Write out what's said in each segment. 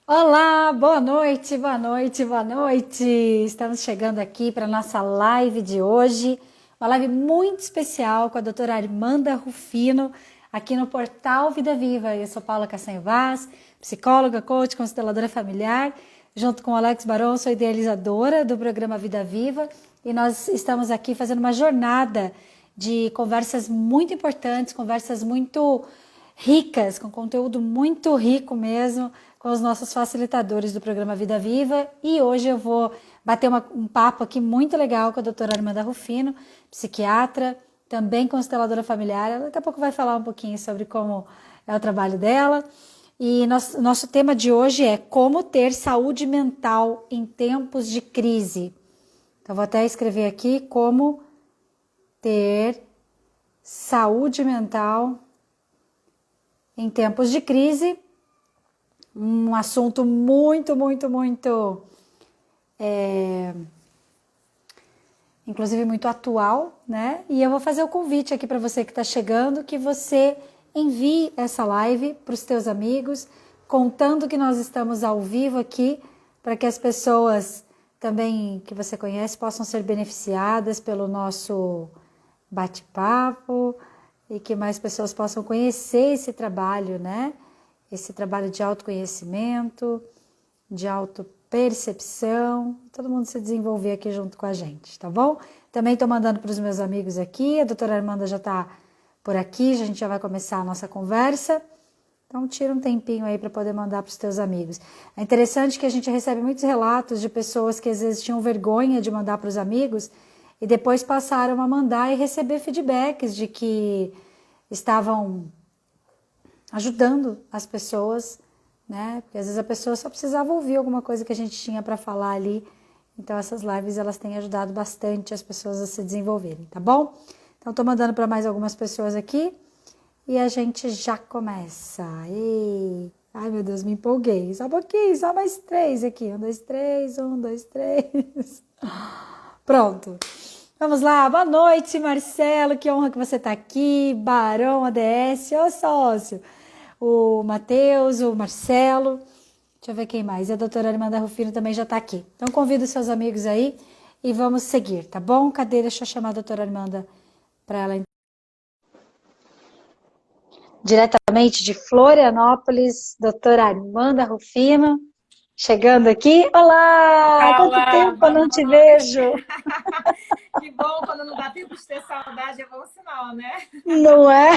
Olá, boa noite, boa noite, boa noite. Estamos chegando aqui para a nossa live de hoje, uma live muito especial com a doutora Armanda Rufino, aqui no portal Vida Viva. Eu sou Paula Cassanho Vaz, psicóloga, coach, consteladora familiar. Junto com o Alex Baron, sou idealizadora do programa Vida Viva e nós estamos aqui fazendo uma jornada de conversas muito importantes, conversas muito ricas, com conteúdo muito rico mesmo, com os nossos facilitadores do programa Vida Viva. E hoje eu vou bater um papo aqui muito legal com a doutora Armanda Rufino, psiquiatra, também consteladora familiar. Ela daqui a pouco vai falar um pouquinho sobre como é o trabalho dela. E nosso tema de hoje é como ter saúde mental em tempos de crise. Então, vou até escrever aqui como ter saúde mental em tempos de crise, um assunto muito, inclusive muito atual, né? E eu vou fazer o convite aqui para você que está chegando, que você envie essa live para os teus amigos, contando que nós estamos ao vivo aqui, para que as pessoas também que você conhece possam ser beneficiadas pelo nosso bate-papo e que mais pessoas possam conhecer esse trabalho, né? Esse trabalho de autoconhecimento, de autopercepção, todo mundo se desenvolver aqui junto com a gente, tá bom? Também estou mandando para os meus amigos aqui, a doutora Armanda já está por aqui, a gente já vai começar a nossa conversa, então tira um tempinho aí para poder mandar para os teus amigos. É interessante que a gente recebe muitos relatos de pessoas que às vezes tinham vergonha de mandar para os amigos e depois passaram a mandar e receber feedbacks de que estavam ajudando as pessoas, né? Porque às vezes a pessoa só precisava ouvir alguma coisa que a gente tinha para falar ali. Então essas lives elas têm ajudado bastante as pessoas a se desenvolverem, tá bom? Então tô mandando para mais algumas pessoas aqui e a gente já começa. Ai meu Deus, me empolguei. Só um pouquinho, só mais 3 aqui. 1, 2, 3, 1, 2, 3. Pronto. Vamos lá, boa noite, Marcelo, que honra que você está aqui, Barão ADS, ô sócio, o Matheus, o Marcelo, deixa eu ver quem mais, e a doutora Armanda Rufino também já está aqui. Então convido seus amigos aí e vamos seguir, tá bom? Cadê? Deixa eu chamar a doutora Armanda para ela. Diretamente de Florianópolis, doutora Armanda Rufino, chegando aqui. Olá, quanto Paula, tempo eu boa não te noite. vejo, Que bom, quando não dá tempo de ter saudade, é bom sinal, né? não é?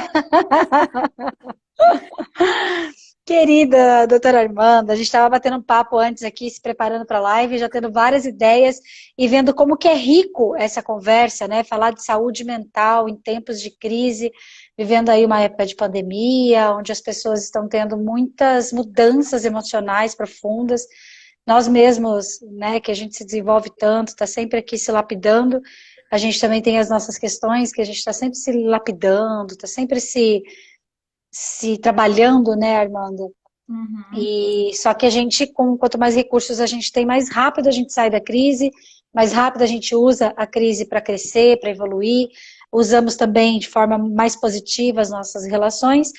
Querida doutora Armanda, a gente estava batendo um papo antes aqui, se preparando para a live, já tendo várias ideias e vendo como que é rico essa conversa, né? Falar de saúde mental em tempos de crise, vivendo aí uma época de pandemia, onde as pessoas estão tendo muitas mudanças emocionais profundas. Nós mesmos, né, que a gente se desenvolve tanto, está sempre aqui se lapidando, a gente também tem as nossas questões, que a gente está sempre se lapidando, está sempre se trabalhando, né, Armanda? Uhum. E só que a gente, quanto mais recursos a gente tem, mais rápido a gente sai da crise, mais rápido a gente usa a crise para crescer, para evoluir, usamos também de forma mais positiva as nossas relações,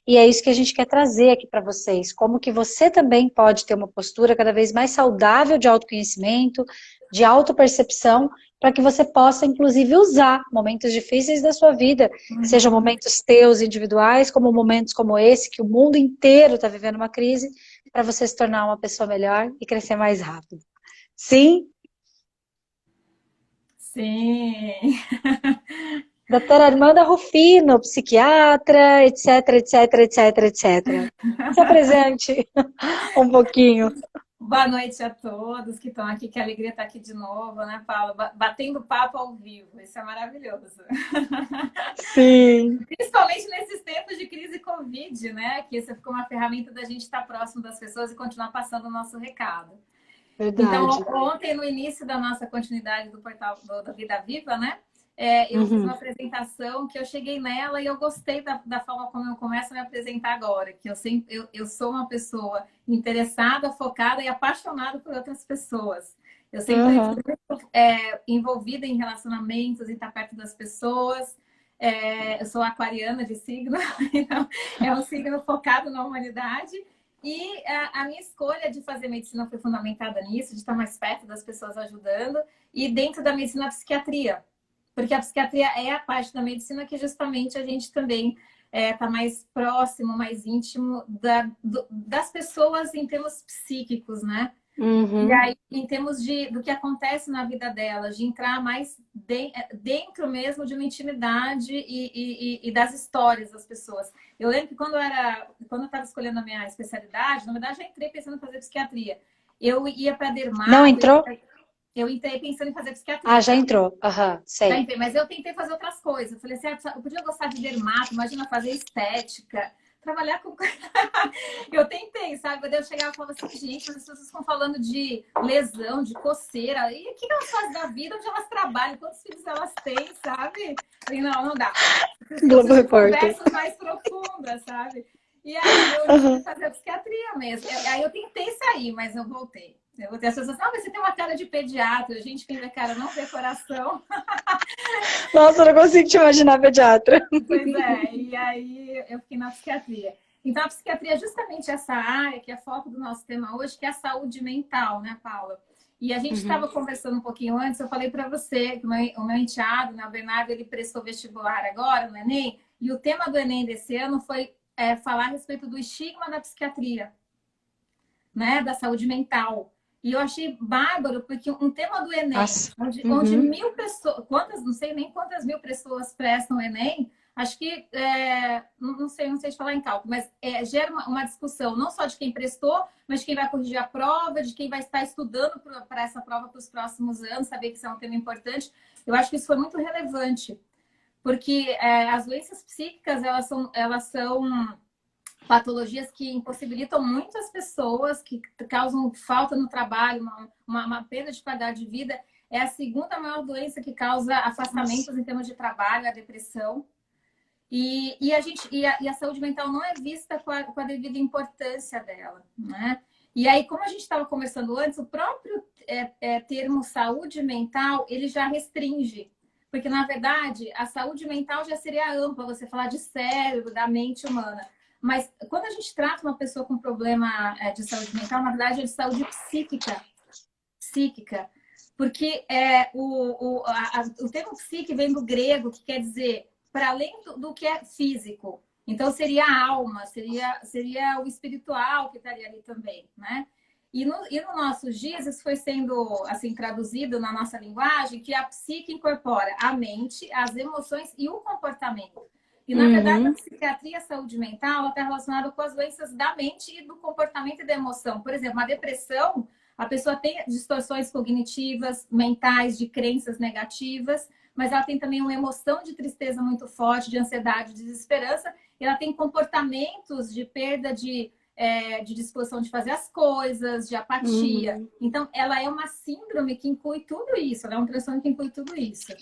e é isso que a gente quer trazer aqui para vocês, como que você também pode ter uma postura cada vez mais saudável de autoconhecimento, de autopercepção, para que você possa, inclusive, usar momentos difíceis da sua vida, sejam Uhum. momentos teus individuais, como momentos como esse, que o mundo inteiro está vivendo uma crise, para você se tornar uma pessoa melhor e crescer mais rápido. Sim? Sim. Doutora Armanda Rufino, psiquiatra, etc. Se apresente um pouquinho. Boa noite a todos que estão aqui, que alegria estar aqui de novo, né, Paula? Batendo papo ao vivo, isso é maravilhoso. Sim, Principalmente nesses tempos de crise Covid, né? Que isso ficou uma ferramenta da gente estar próximo das pessoas e continuar passando o nosso recado. Então, verdade. ontem, no início da nossa continuidade do portal da Vida Viva, né? Eu fiz uma Uhum. apresentação que eu cheguei nela e eu gostei da forma como eu começo a me apresentar agora, que eu sou uma pessoa interessada, focada e apaixonada por outras pessoas. Eu sempre fui Uhum. muito, envolvida em relacionamentos, em estar perto das pessoas. Eu sou aquariana de signo, então é um signo focado na humanidade. E a minha escolha de fazer medicina foi fundamentada nisso, de estar mais perto das pessoas ajudando, e dentro da medicina, a psiquiatria. Porque a psiquiatria é a parte da medicina que justamente a gente também está mais próximo, mais íntimo das pessoas em termos psíquicos, né? E Uhum. aí, em termos do que acontece na vida delas, de entrar mais dentro mesmo de uma intimidade e das histórias das pessoas. Eu lembro que quando eu estava escolhendo a minha especialidade, na verdade, já entrei pensando em fazer psiquiatria. Eu ia para Não dermato, entrou? eu entrei pensando em fazer Ah, psiquiatria, já tá? entrou. Aham, Já sei. entrei, mas eu tentei fazer outras coisas. Eu falei assim, eu podia gostar de dermato, imagina fazer estética, trabalhar com. Eu tentei, sabe? Daí eu chegava e falava assim, gente, as pessoas estão falando de lesão, de coceira. E o que elas fazem da vida? Onde elas trabalham? Quantos filhos elas têm, sabe? Eu falei, não, não dá. Eu Globo preciso de Repórter. conversas mais profundas, sabe? E aí eu resolvi Aham. fazer psiquiatria mesmo. Aí eu tentei sair, mas eu voltei. Eu voltei. As pessoas, não, mas você tem uma cara de pediatra. Gente, quem vê cara não vê coração. Nossa, eu não consigo te imaginar pediatra. Pois é, e aí eu fiquei na psiquiatria. Então, a psiquiatria é justamente essa área que é foco do nosso tema hoje, que é a saúde mental, né, Paula? E a gente estava Uhum. conversando um pouquinho antes, eu falei para você que o meu enteado, né, o Bernardo, ele prestou vestibular agora no Enem, e o tema do Enem desse ano foi falar a respeito do estigma da psiquiatria, né, da saúde mental. E eu achei bárbaro, porque um tema do Enem, Nossa. onde Uhum. 1.000 pessoas, não sei nem quantas mil pessoas prestam o Enem, acho que, não sei te falar em cálculo, mas gera uma discussão não só de quem prestou, mas de quem vai corrigir a prova, de quem vai estar estudando para essa prova para os próximos anos, saber que isso é um tema importante. Eu acho que isso foi muito relevante, porque as doenças psíquicas, elas são patologias que impossibilitam muitas pessoas, que causam falta no trabalho, uma perda de qualidade de vida. É a segunda maior doença que causa Nossa. afastamentos em termos de trabalho, a depressão. E a saúde mental não é vista com a devida importância dela, né? E aí, como a gente estava conversando antes, o próprio termo saúde mental, ele já restringe. Porque, na verdade, a saúde mental já seria ampla, você falar de cérebro, da mente humana. Mas quando a gente trata uma pessoa com problema de saúde mental, na verdade é de saúde psíquica. Psíquica. Porque o termo psique vem do grego, que quer dizer para além do que é físico. Então, seria a alma, seria o espiritual que estaria ali também, né? E no nossos dias, isso foi sendo assim traduzido na nossa linguagem, que a psique incorpora a mente, as emoções e o comportamento. E, na verdade, a Uhum. psiquiatria e a saúde mental está relacionada com as doenças da mente e do comportamento e da emoção. Por exemplo, a depressão, a pessoa tem distorções cognitivas, mentais, de crenças negativas, mas ela tem também uma emoção de tristeza muito forte, de ansiedade, de desesperança, e ela tem comportamentos de perda de disposição de fazer as coisas, de apatia. Uhum. Então, ela é uma síndrome que inclui tudo isso, ela é um transtorno que inclui tudo isso.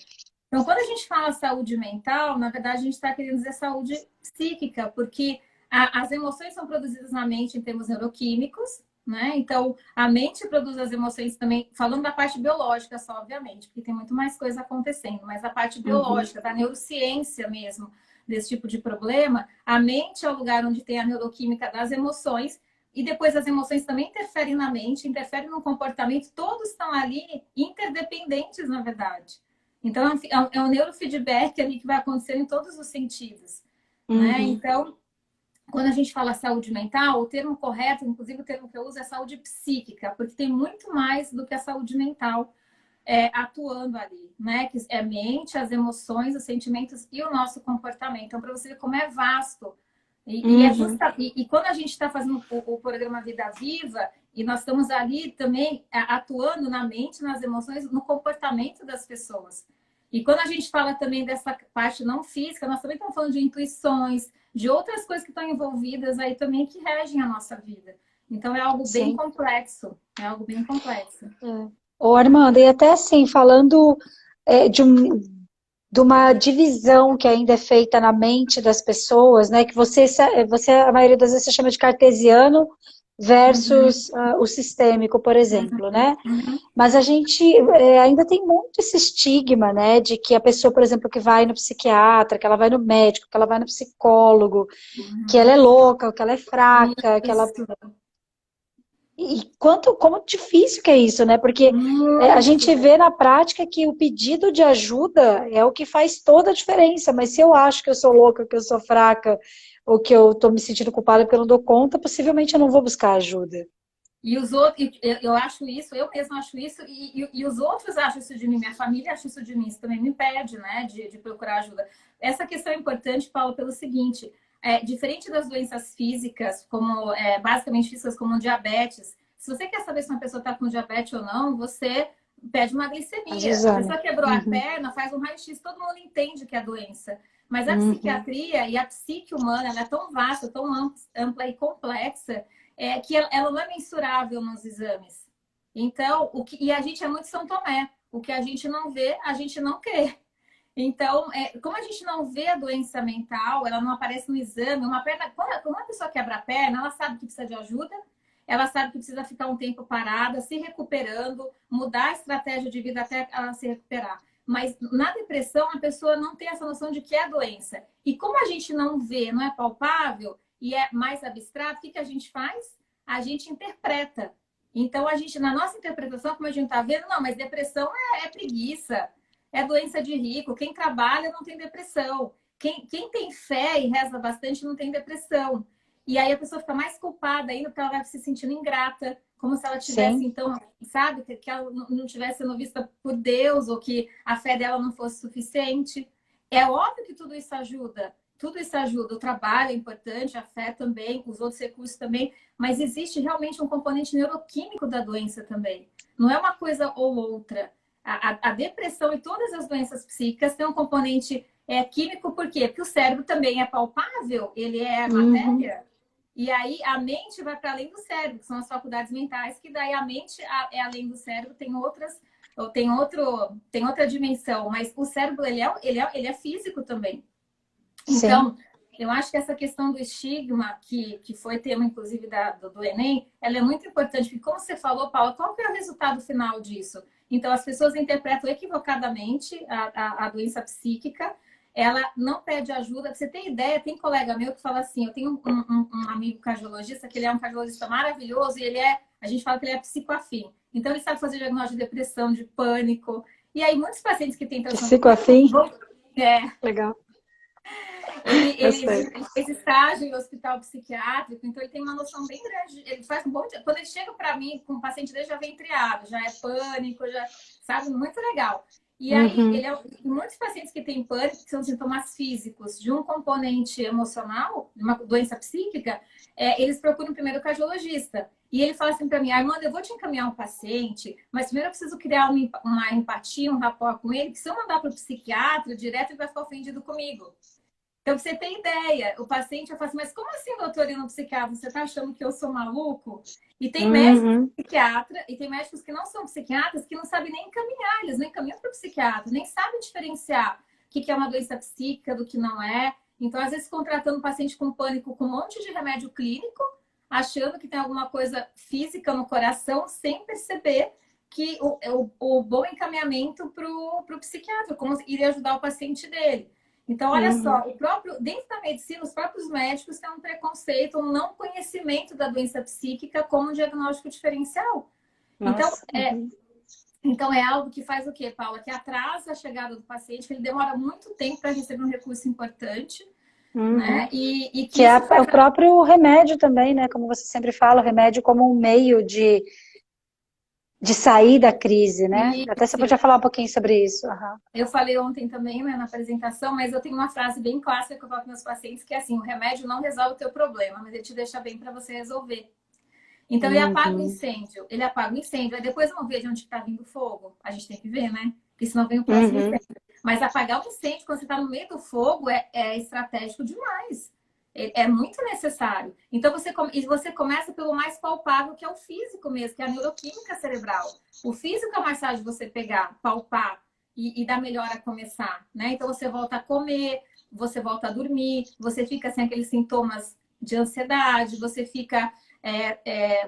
Então, quando a gente fala saúde mental, na verdade, a gente está querendo dizer saúde psíquica, porque as emoções são produzidas na mente em termos neuroquímicos, né? Então, a mente produz as emoções também, falando da parte biológica só, obviamente, porque tem muito mais coisa acontecendo, mas a parte Uhum. biológica, da neurociência mesmo, desse tipo de problema, a mente é o lugar onde tem a neuroquímica das emoções, e depois as emoções também interferem na mente, interferem no comportamento, todos estão ali interdependentes, na verdade. Então, é um neurofeedback ali que vai acontecer em todos os sentidos, né? Uhum. Então, quando a gente fala saúde mental, o termo correto, inclusive o termo que eu uso é saúde psíquica, porque tem muito mais do que a saúde mental atuando ali, né? Que é a mente, as emoções, os sentimentos e o nosso comportamento. Então, para você ver como é vasto. Uhum. E quando a gente está fazendo o programa Vida Viva, e nós estamos ali também atuando na mente, nas emoções, no comportamento das pessoas. E quando a gente fala também dessa parte não física, nós também estamos falando de intuições, de outras coisas que estão envolvidas aí também que regem a nossa vida. Então é algo bem Sim. complexo, é algo bem complexo. É. Ô, Armando, e até assim, falando de uma divisão que ainda é feita na mente das pessoas, né? Que você, a maioria das vezes, você chama de cartesiano, versus o sistêmico, por exemplo, né? Uhum. Mas a gente ainda tem muito esse estigma, né, de que a pessoa, por exemplo, que vai no psiquiatra, que ela vai no médico, que ela vai no psicólogo, que ela é louca, que ela é fraca, que ela... Isso, E como difícil que é isso, né? Porque a muito. gente vê na prática que o pedido de ajuda é o que faz toda a diferença, mas se eu acho que eu sou louca, que eu sou fraca, ou que eu tô me sentindo culpada porque eu não dou conta, possivelmente eu não vou buscar ajuda. E os outros, eu acho isso, eu mesma acho isso, e os outros acham isso de mim, minha família acha isso de mim, isso também me impede, né, de procurar ajuda. Essa questão é importante, Paulo, pelo seguinte, diferente das doenças físicas, como basicamente físicas como diabetes, se você quer saber se uma pessoa está com diabetes ou não, você pede uma Faz glicemia. A exame. pessoa quebrou a Uhum, perna, faz um raio-x, todo mundo entende que é doença. Mas a uhum. psiquiatria e a psique humana, ela é tão vasta, tão ampla e complexa, que ela não é mensurável nos exames. Então, e a gente é muito São Tomé. O que a gente não vê, a gente não quer. Então, como a gente não vê a doença mental, ela não aparece no exame, uma perna, quando uma pessoa quebra a perna, ela sabe que precisa de ajuda, ela sabe que precisa ficar um tempo parada, se recuperando, mudar a estratégia de vida até ela se recuperar. Mas na depressão, a pessoa não tem essa noção de que é doença. E como a gente não vê, não é palpável e é mais abstrato, o que a gente faz? A gente interpreta. Então, a gente, na nossa interpretação, como a gente está vendo, não, mas depressão é preguiça, é doença de rico. Quem trabalha não tem depressão. Quem tem fé e reza bastante não tem depressão. E aí a pessoa fica mais culpada ainda porque ela vai se sentindo ingrata, como se ela tivesse, Sim, então, sabe, que ela não tivesse sendo vista por Deus ou que a fé dela não fosse suficiente. É óbvio que tudo isso ajuda. O trabalho é importante, a fé também, os outros recursos também, mas existe realmente um componente neuroquímico da doença também. Não é uma coisa ou outra. A depressão e todas as doenças psíquicas têm um componente químico, por quê? Porque o cérebro também é palpável, ele é uhum, matéria. E aí a mente vai para além do cérebro, que são as faculdades mentais, que daí a mente é além do cérebro, tem outra dimensão, mas o cérebro ele é físico também. sim. Então, eu acho que essa questão do estigma, que foi tema, inclusive, do Enem, ela é muito importante, porque como você falou, Paula, qual que é o resultado final disso? Então, as pessoas interpretam equivocadamente a doença psíquica, ela não pede ajuda. Pra você tem ideia, tem colega meu que fala assim, eu tenho um amigo cardiologista, que ele é um cardiologista maravilhoso, e a gente fala que ele é psicoafim. Então, ele sabe fazer diagnóstico de depressão, de pânico. E aí, muitos pacientes que têm transtorno de pânico Psicoafim? vão... Legal, eu Ele sei. fez estágio em hospital psiquiátrico, então ele tem uma noção bem grande. Ele faz um bom. Quando ele chega para mim com o paciente dele, já vem triado, já é pânico, já sabe, muito legal. E aí, Uhum, muitos pacientes que têm pânico, que são sintomas físicos de um componente emocional, de uma doença psíquica, eles procuram primeiro o cardiologista. E ele fala assim para mim, Armando, eu vou te encaminhar um paciente, mas primeiro eu preciso criar uma empatia, um rapport com ele, que se eu mandar para o psiquiatra direto, ele vai ficar ofendido comigo. Então, você tem ideia, o paciente eu falo assim, mas como assim, doutor, indo no psiquiatra? Você está achando que eu sou maluco? E tem médicos uhum, psiquiatra, e tem médicos que não são psiquiatras, que não sabem nem encaminhar, eles não encaminham para o psiquiatra, nem sabem diferenciar o que é uma doença psíquica do que não é. Então, às vezes, contratando um paciente com pânico com um monte de remédio clínico, achando que tem alguma coisa física no coração, sem perceber que o bom encaminhamento para o psiquiatra, como iria ajudar o paciente dele. Então, olha só, uhum. dentro da medicina, os próprios médicos têm um preconceito, um não conhecimento da doença psíquica como um diagnóstico diferencial. Então, Nossa. Uhum. então é algo que faz o quê, Paula? Que atrasa a chegada do paciente, que ele demora muito tempo para receber um recurso importante, né? Uhum. E Que que é isso faz. o próprio remédio também, né? Como você sempre fala, o remédio como um meio de sair da crise, né? Até você Isso, podia falar um pouquinho sobre isso. Aham. eu falei ontem também, né, na apresentação, mas eu tenho uma frase bem clássica que eu falo para meus pacientes, que é assim, o remédio não resolve o teu problema, mas ele te deixa bem para você resolver. Então ele apaga o Uhum. incêndio, ele apaga o incêndio, aí depois vamos ver de onde está vindo o fogo. A gente tem que ver, né? Porque senão vem o próximo Uhum. incêndio. Mas apagar o incêndio quando você está no meio do fogo é estratégico demais. É muito necessário. Então você começa pelo mais palpável, que é o físico mesmo, que é a neuroquímica cerebral. O físico é mais fácil de você pegar, palpar e dar melhor a começar, né? Então você volta a comer, você volta a dormir, você fica sem aqueles sintomas de ansiedade, você fica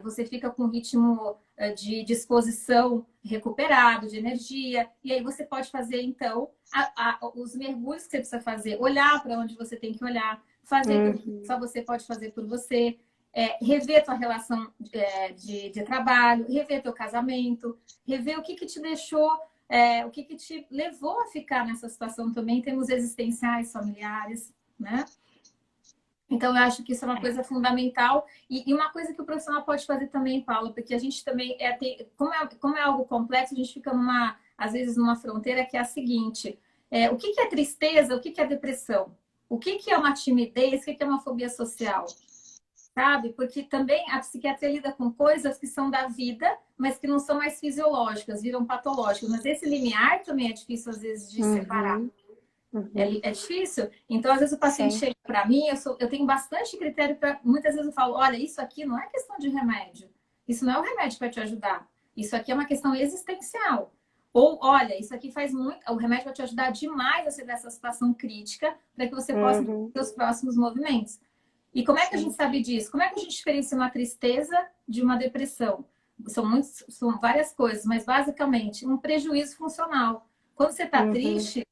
você fica com um ritmo de disposição recuperado, de energia, e aí você pode fazer, então, os mergulhos que você precisa fazer, olhar para onde você tem que olhar, fazer aquilo que só você pode fazer por você, rever tua relação de trabalho, rever teu casamento, rever o que te deixou, o que te levou a ficar nessa situação também, em termos existenciais, familiares, né? Então, eu acho que isso é uma coisa fundamental e uma coisa que o profissional pode fazer também, Paula, porque a gente também, como é algo complexo, a gente fica, às vezes, numa fronteira que é a seguinte, o que é tristeza, o que é depressão? O que é uma timidez, o que é uma fobia social? Sabe? Porque também a psiquiatria lida com coisas que são da vida, mas que não são mais fisiológicas, viram patológicas. Mas esse limiar também é difícil, às vezes, de separar. É difícil. Então, às vezes, o paciente chega para mim, eu tenho bastante critério para. Muitas vezes eu falo: olha, isso aqui não é questão de remédio. Isso não é o remédio para te ajudar. Isso aqui é uma questão existencial. Ou, olha, isso aqui faz muito. O remédio vai te ajudar demais a sair dessa situação crítica para que você possa ter os próximos movimentos. E como é que a gente sabe disso? Como é que a gente diferencia uma tristeza de uma depressão? São várias coisas, mas basicamente um prejuízo funcional. Quando você está triste,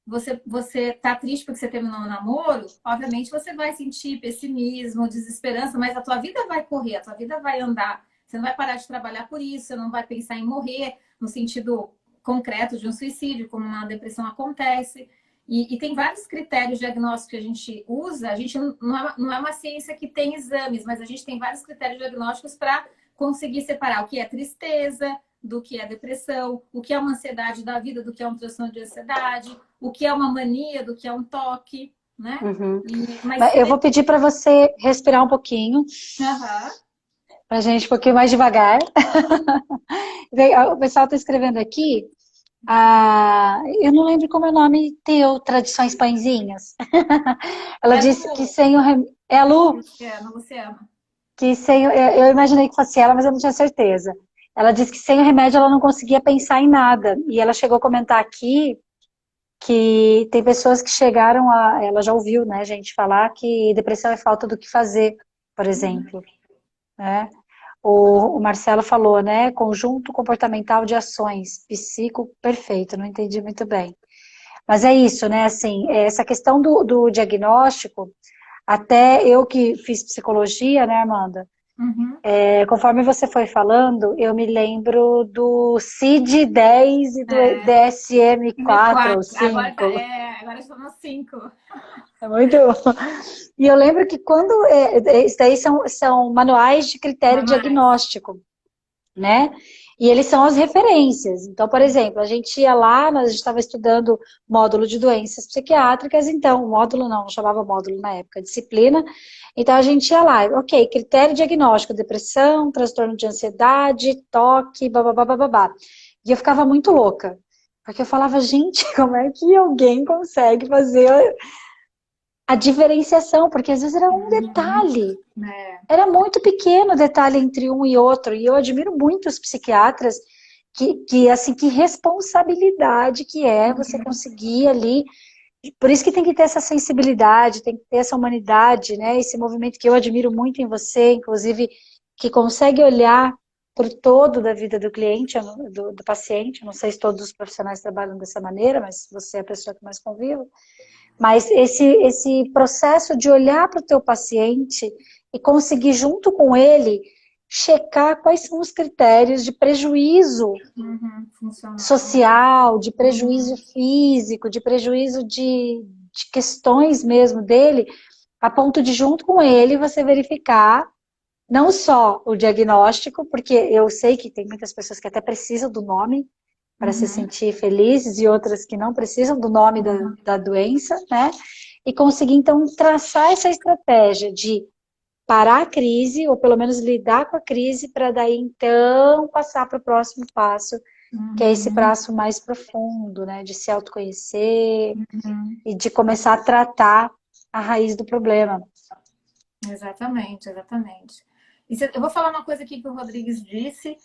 você está triste porque você terminou um namoro, obviamente você vai sentir pessimismo, desesperança, mas a tua vida vai correr, a tua vida vai andar. Você não vai parar de trabalhar por isso, você não vai pensar em morrer no sentido concreto de um suicídio, como uma depressão acontece. E tem vários critérios diagnósticos que a gente usa. A gente não é uma ciência que tem exames, mas a gente tem vários critérios diagnósticos para conseguir separar o que é tristeza do que é depressão, o que é uma ansiedade da vida do que é um transtorno de ansiedade, o que é uma mania do que é um toque, né? Eu vou pedir para você respirar um pouquinho, para a gente um pouquinho mais devagar. O pessoal está escrevendo aqui. Eu não lembro como é o nome teu, Tradições Pãezinhas. Ela disse que sem o remédio. É a Lu? Luciana. Que sem, eu imaginei que fosse ela, mas eu não tinha certeza. Ela disse que sem o remédio ela não conseguia pensar em nada. E ela chegou a comentar aqui que tem pessoas que chegaram a. Ela já ouviu, né, gente, falar que depressão é falta do que fazer, por exemplo. Né? O Marcelo falou, né? Conjunto comportamental de ações. Perfeito, não entendi muito bem. Mas é isso, né? Assim, essa questão do diagnóstico, até eu que fiz psicologia, né, Amanda? Conforme você foi falando, eu me lembro do CID-10 e do DSM-4 ou 5. Agora estamos no 5. É muito bom. E eu lembro que quando... Isso daí são manuais de critério diagnóstico, né? E eles são as referências. Então, por exemplo, a gente ia lá, a gente estava estudando módulo de doenças psiquiátricas, então, módulo não chamava módulo na época, disciplina. Então, a gente ia lá, ok, critério diagnóstico, depressão, transtorno de ansiedade, toque, babá. E eu ficava muito louca, porque eu falava, gente, como é que alguém consegue fazer a diferenciação? Porque às vezes era um detalhe. Era muito pequeno o detalhe entre um e outro. E eu admiro muito os psiquiatras assim, que responsabilidade que é você conseguir ali. Por isso que tem que ter essa sensibilidade, tem que ter essa humanidade, né? Esse movimento que eu admiro muito em você, inclusive, que consegue olhar por todo da vida do cliente, do paciente. Não sei se todos os profissionais trabalham dessa maneira, mas você é a pessoa que mais convive. Mas esse processo de olhar para o teu paciente e conseguir, junto com ele, checar quais são os critérios de prejuízo social, de prejuízo físico, de prejuízo de questões mesmo dele, a ponto de, junto com ele, você verificar não só o diagnóstico, porque eu sei que tem muitas pessoas que até precisam do nome para se sentir felizes e outras que não precisam do nome da doença, né? E conseguir, então, traçar essa estratégia de parar a crise, ou pelo menos lidar com a crise, para daí, então, passar para o próximo passo, que é esse passo mais profundo, né? De se autoconhecer e de começar a tratar a raiz do problema. Exatamente. Eu vou falar uma coisa aqui que o Rodrigues disse,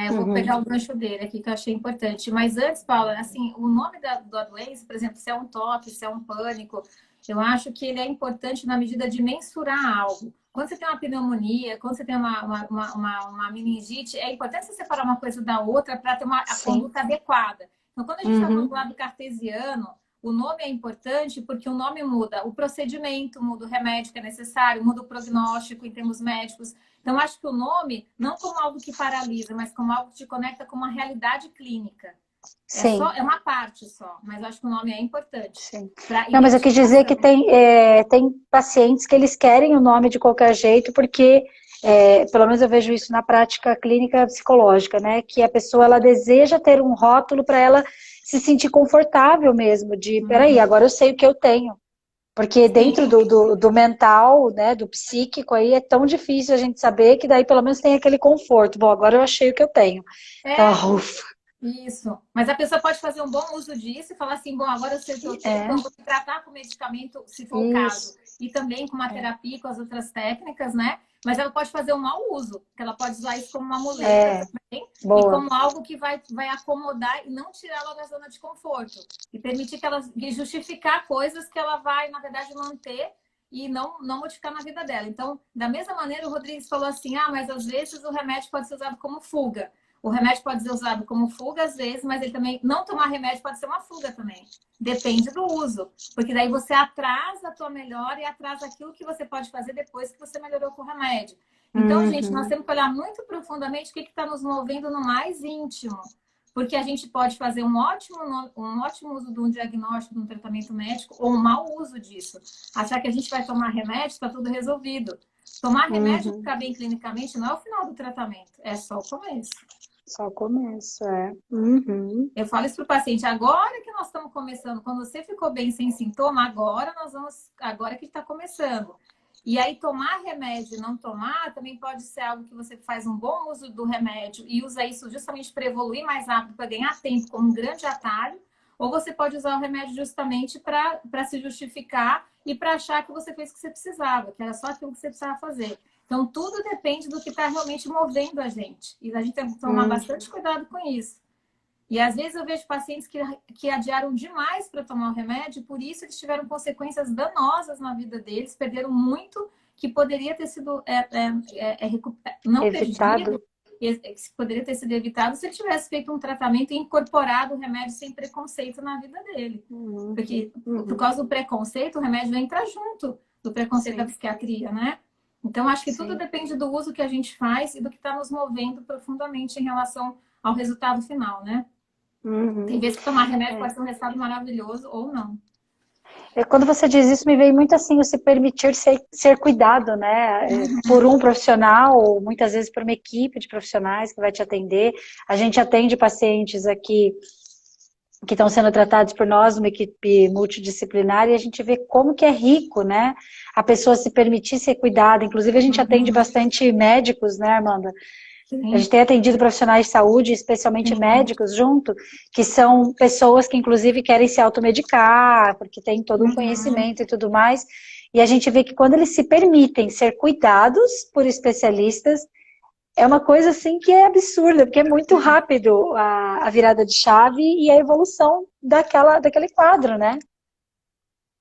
eu vou pegar o gancho dele aqui, que eu achei importante. Mas antes, Paula, assim, o nome da doença, por exemplo, se é um toque, se é um pânico, Eu acho que ele é importante na medida de mensurar algo. Quando você tem uma pneumonia, quando você tem uma meningite, é importante você separar uma coisa da outra para ter a Sim. conduta adequada. Então, quando a gente está falando do lado cartesiano, o nome é importante porque o nome muda o procedimento, muda o remédio que é necessário, muda o prognóstico em termos médicos. Então, acho que o nome, não como algo que paralisa, mas como algo que te conecta com uma realidade clínica. Sim. É uma parte só, mas eu acho que o nome é importante. Sim. Pra Não, mas eu quis dizer que identificação. tem pacientes que eles querem o nome de qualquer jeito, porque, pelo menos eu vejo isso na prática clínica psicológica, né? Que a pessoa, ela deseja ter um rótulo para ela se sentir confortável mesmo, de, peraí, agora eu sei o que eu tenho. Porque dentro Sim. do mental, né, do psíquico, aí é tão difícil a gente saber que daí pelo menos tem aquele conforto. Bom, agora eu achei o que eu tenho. Então, É, ufa. isso. Mas a pessoa pode fazer um bom uso disso e falar assim, bom, agora eu sei o que eu tenho, É, então eu vou tratar com medicamento, se for o caso, isso. e também com uma terapia, com as outras técnicas, né? Mas ela pode fazer um mau uso, que ela pode usar isso como uma muleta É, também, e boa. como algo que vai acomodar e não tirá-la da zona de conforto. E permitir que ela que justificar coisas que ela vai, na verdade, manter e não modificar na vida dela. Então, da mesma maneira, o Rodrigues falou assim, mas às vezes o remédio pode ser usado como fuga. O remédio pode ser usado como fuga às vezes, mas ele também não tomar remédio pode ser uma fuga também. Depende do uso, porque daí você atrasa a tua melhora e atrasa aquilo que você pode fazer depois que você melhorou com o remédio. Então, gente, nós temos que olhar muito profundamente o que está nos movendo no mais íntimo, porque a gente pode fazer um ótimo uso de um diagnóstico, de um tratamento médico, ou um mau uso disso. Achar que a gente vai tomar remédio, está tudo resolvido. Tomar remédio e ficar bem clinicamente não é o final do tratamento, é só o começo. Só o começo, é. Eu falo isso para o paciente, agora que nós estamos começando, quando você ficou bem sem sintoma, agora que está começando. E aí tomar remédio e não tomar também pode ser algo que você faz um bom uso do remédio e usa isso justamente para evoluir mais rápido, para ganhar tempo como um grande atalho, ou você pode usar o remédio justamente para se justificar e para achar que você fez o que você precisava, que era só aquilo que você precisava fazer. Então, tudo depende do que está realmente movendo a gente. E a gente tem que tomar bastante cuidado com isso. E às vezes eu vejo pacientes que adiaram demais para tomar o remédio, por isso eles tiveram consequências danosas na vida deles, perderam muito que poderia ter sido não Evitado. perdido, que poderia ter sido evitado se ele tivesse feito um tratamento e incorporado o remédio sem preconceito na vida dele. Porque por causa do preconceito, o remédio entra junto do preconceito da psiquiatria, né? Então, acho que tudo depende do uso que a gente faz e do que está nos movendo profundamente em relação ao resultado final, né? Tem vezes que tomar remédio pode ser um resultado maravilhoso ou não. Quando você diz isso, me vem muito assim, o se permitir ser cuidado, né? Por um profissional, ou muitas vezes por uma equipe de profissionais que vai te atender. A gente atende pacientes aqui que estão sendo tratados por nós, uma equipe multidisciplinar, e a gente vê como que é rico, né? A pessoa se permitir ser cuidada. Inclusive, a gente atende bastante médicos, né, Armanda? A gente tem atendido profissionais de saúde, especialmente médicos, junto, que são pessoas que, inclusive, querem se automedicar, porque tem todo um conhecimento e tudo mais. E a gente vê que quando eles se permitem ser cuidados por especialistas, é uma coisa assim que é absurda, porque é muito rápido a virada de chave e a evolução daquele quadro, né?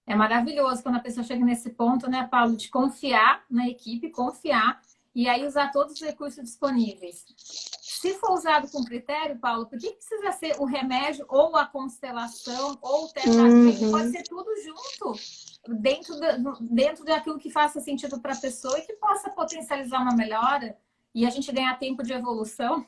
É maravilhoso quando a pessoa chega nesse ponto, né, Paulo, de confiar na equipe, confiar e aí usar todos os recursos disponíveis. Se for usado com critério, Paulo, por que precisa ser o remédio ou a constelação ou o tratamento? Pode ser tudo junto, dentro daquilo que faça sentido para a pessoa e que possa potencializar uma melhora e a gente ganhar tempo de evolução,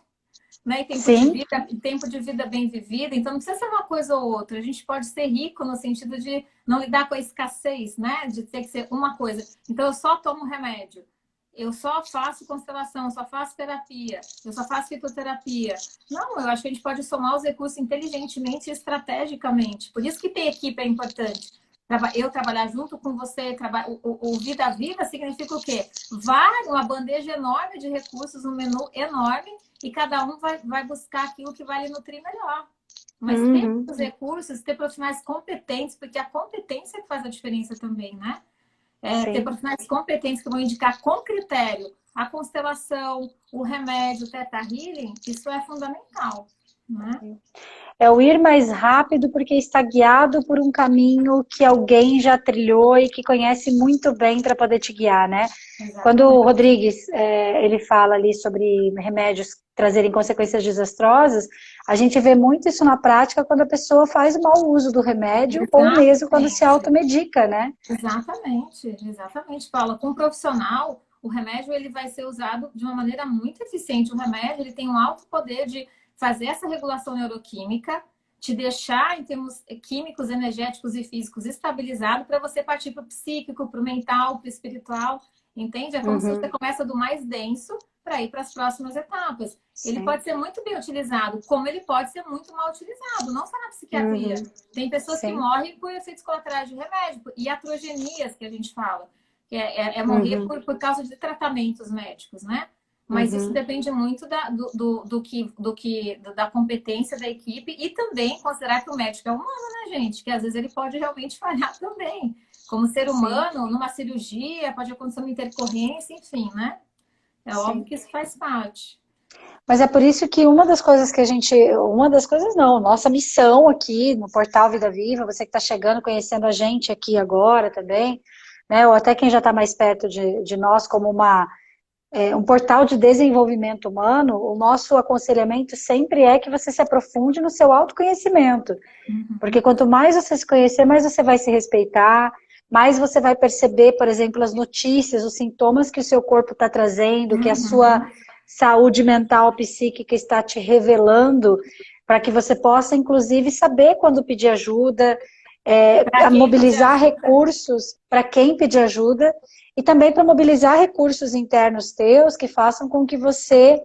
né? E tempo de vida bem vivida. Então, não precisa ser uma coisa ou outra. A gente pode ser rico no sentido de não lidar com a escassez, né? De ter que ser uma coisa. Então, eu só tomo remédio. Eu só faço constelação, eu só faço terapia, eu só faço fitoterapia. Não, eu acho que a gente pode somar os recursos inteligentemente e estrategicamente. Por isso que ter equipe é importante. Eu trabalhar junto com você, o Vida Viva significa o quê? Uma bandeja enorme de recursos, um menu enorme, e cada um vai buscar aquilo que vai lhe nutrir melhor. Mas ter os recursos, ter profissionais competentes, porque a competência que faz a diferença também, né? Ter profissionais competentes que vão indicar com critério a constelação, o remédio, o Theta Healing, isso é fundamental. né? É o ir mais rápido porque está guiado por um caminho que alguém já trilhou e que conhece muito bem para poder te guiar, né? Quando o Exatamente. Rodrigues, ele fala ali sobre remédios trazerem consequências desastrosas, a gente vê muito isso na prática quando a pessoa faz o mau uso do remédio ou mesmo quando se Exatamente. automedica, né? Exatamente, exatamente, Paula. Com um profissional, o remédio ele vai ser usado de uma maneira muito eficiente. O remédio ele tem um alto poder de fazer essa regulação neuroquímica, te deixar em termos químicos, energéticos e físicos estabilizado para você partir para o psíquico, para o mental, para o espiritual. Entende? É como se você Uhum, começa do mais denso para ir para as próximas etapas. Ele sim. pode ser muito bem utilizado, como ele pode ser muito mal utilizado, não só na psiquiatria. Uhum, Tem pessoas que sim. morrem por efeitos colaterais de remédio, iatrogenias, que a gente fala, que é morrer Uhum, por causa de tratamentos médicos, né? Mas isso uhum, depende muito da competência da equipe e também considerar que o médico é humano, né, gente? Que às vezes ele pode realmente falhar também. Como ser sim, humano, numa cirurgia, pode acontecer uma intercorrência, enfim, né? É óbvio sim. que isso faz parte. Mas é por isso que uma das coisas que a gente, uma das coisas não, nossa missão aqui no Portal Vida Viva, você que está chegando, conhecendo a gente aqui agora também, né, ou até quem já está mais perto de nós como um portal de desenvolvimento humano, o nosso aconselhamento sempre é que você se aprofunde no seu autoconhecimento, porque Uhum, quanto mais você se conhecer, mais você vai se respeitar, mais você vai perceber, por exemplo, as notícias, os sintomas que o seu corpo está trazendo, que a sua uhum, saúde mental, psíquica está te revelando, para que você possa, inclusive, saber quando pedir ajuda, Para quem pedir mobilizar ajuda. recursos para quem pedir ajuda, e também para mobilizar recursos internos teus que façam com que você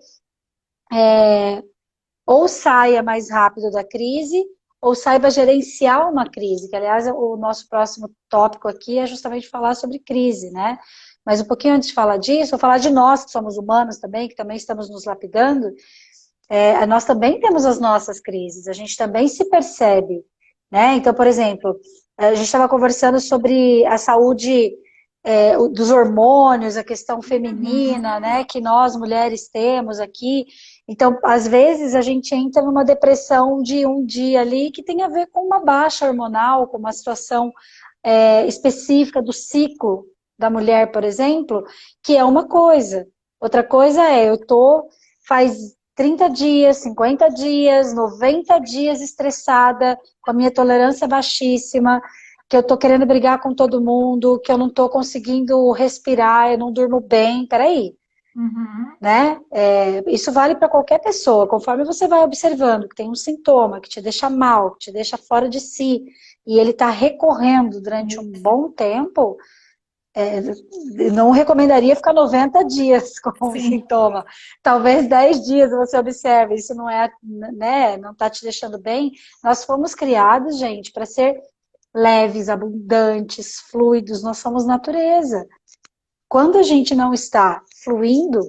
ou saia mais rápido da crise, ou saiba gerenciar uma crise, que aliás o nosso próximo tópico aqui é justamente falar sobre crise, né? Mas um pouquinho antes de falar disso, vou falar de nós que somos humanos também, que também estamos nos lapidando, nós também temos as nossas crises, a gente também se percebe, né? Então, por exemplo, a gente estava conversando sobre a saúde dos hormônios, a questão feminina, Uhum, né, que nós mulheres temos aqui. Então, às vezes a gente entra numa depressão de um dia ali que tem a ver com uma baixa hormonal, com uma situação específica do ciclo da mulher, por exemplo, que é uma coisa. Outra coisa eu tô faz 30 dias, 50 dias, 90 dias estressada, com a minha tolerância baixíssima, que eu tô querendo brigar com todo mundo, que eu não tô conseguindo respirar, eu não durmo bem. Peraí, uhum. né? Isso vale para qualquer pessoa. Conforme você vai observando que tem um sintoma que te deixa mal, que te deixa fora de si, e ele está recorrendo durante um bom tempo, não recomendaria ficar 90 dias com o Sim. sintoma. Talvez 10 dias você observe, isso não é, né, não está te deixando bem. Nós fomos criados, gente, para ser leves, abundantes, fluidos, nós somos natureza. Quando a gente não está fluindo,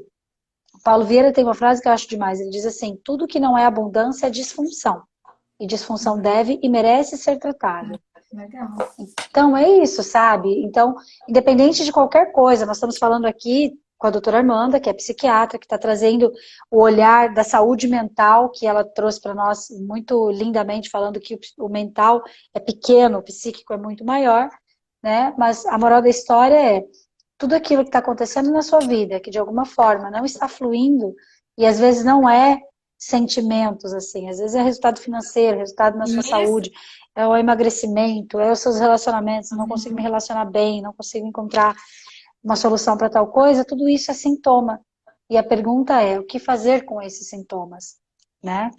Paulo Vieira tem uma frase que eu acho demais, ele diz assim, tudo que não é abundância é disfunção, e disfunção deve e merece ser tratada. Legal. Então, é isso, sabe? Então, independente de qualquer coisa, nós estamos falando aqui com a doutora Armanda, que é psiquiatra, que está trazendo o olhar da saúde mental, que ela trouxe para nós muito lindamente, falando que o mental é pequeno, o psíquico é muito maior, né? Mas a moral da história é tudo aquilo que está acontecendo na sua vida, que de alguma forma não está fluindo, e às vezes não é sentimentos, assim, às vezes é resultado financeiro, resultado na sua Isso. saúde, é o emagrecimento, é os seus relacionamentos, não consigo me relacionar bem, não consigo encontrar uma solução para tal coisa, tudo isso é sintoma. E a pergunta é, o que fazer com esses sintomas, né?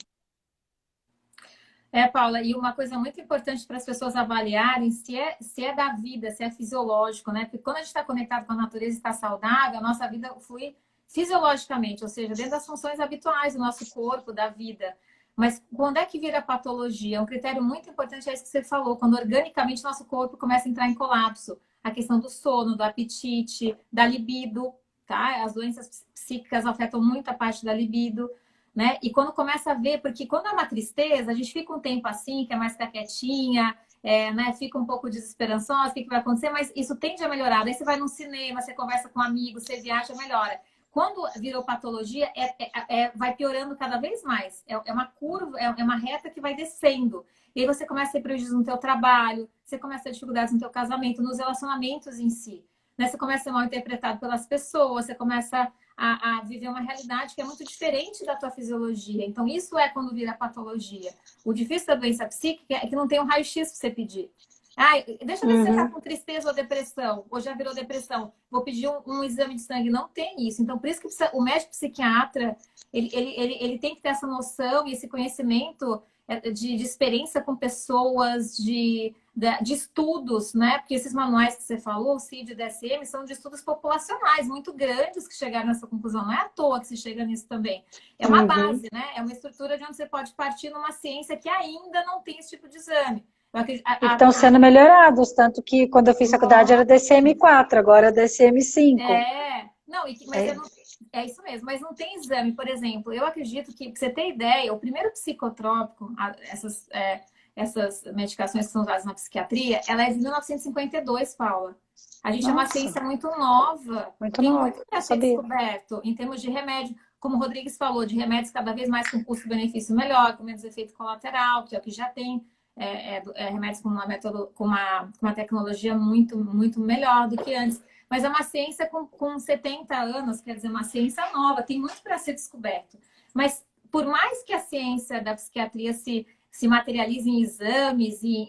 Paula, e uma coisa muito importante para as pessoas avaliarem se é da vida, se é fisiológico, né? Porque quando a gente está conectado com a natureza e está saudável, a nossa vida flui fisiologicamente, ou seja, dentro das funções habituais do nosso corpo, da vida. Mas quando é que vira patologia? Um critério muito importante é isso que você falou, quando organicamente nosso corpo começa a entrar em colapso. A questão do sono, do apetite, da libido, tá? As doenças psíquicas afetam muito a parte da libido. Né? E quando começa a ver, porque quando é uma tristeza, a gente fica um tempo assim, quer mais ficar quietinha, né? Fica um pouco desesperançosa, o que vai acontecer, mas isso tende a melhorar. Daí você vai num cinema, você conversa com um amigo, você viaja, melhora. Quando virou patologia, vai piorando cada vez mais. É uma curva, é uma reta que vai descendo. E aí você começa a ter prejuízo no teu trabalho, você começa a ter dificuldades no teu casamento, nos relacionamentos em si. Né? Você começa a ser mal interpretado pelas pessoas, você começa a viver uma realidade que é muito diferente da tua fisiologia. Então, isso é quando vira patologia. O difícil da doença psíquica é que não tem um raio-x para você pedir. Ai, deixa eu ver se você tá com tristeza ou depressão, ou já virou depressão. Vou pedir um exame de sangue. Não tem isso. Então, por isso que o médico psiquiatra, ele tem que ter essa noção e esse conhecimento de experiência com pessoas, de estudos, né? Porque esses manuais que você falou, o CID e o DSM, são de estudos populacionais muito grandes que chegaram nessa conclusão. Não é à toa que se chega nisso também. É uma base, né? É uma estrutura de onde você pode partir numa ciência que ainda não tem esse tipo de exame. E que estão sendo melhorados, tanto que quando eu fiz faculdade era DCM-4, agora é DCM-5. Não, é isso mesmo, mas não tem exame, por exemplo, eu acredito que, pra você ter ideia, o primeiro psicotrópico, essas medicações que são usadas na psiquiatria, ela é de 1952, Paula. A gente é uma ciência muito nova, tem muito para ser descoberto em termos de remédio, como o Rodrigues falou, de remédios cada vez mais com custo-benefício melhor, com menos efeito colateral, que é o que já tem. Remédios com uma tecnologia muito, muito melhor do que antes. Mas é uma ciência com 70 anos, quer dizer, uma ciência nova, tem muito para ser descoberto. Mas por mais que a ciência da psiquiatria se materialize em exames e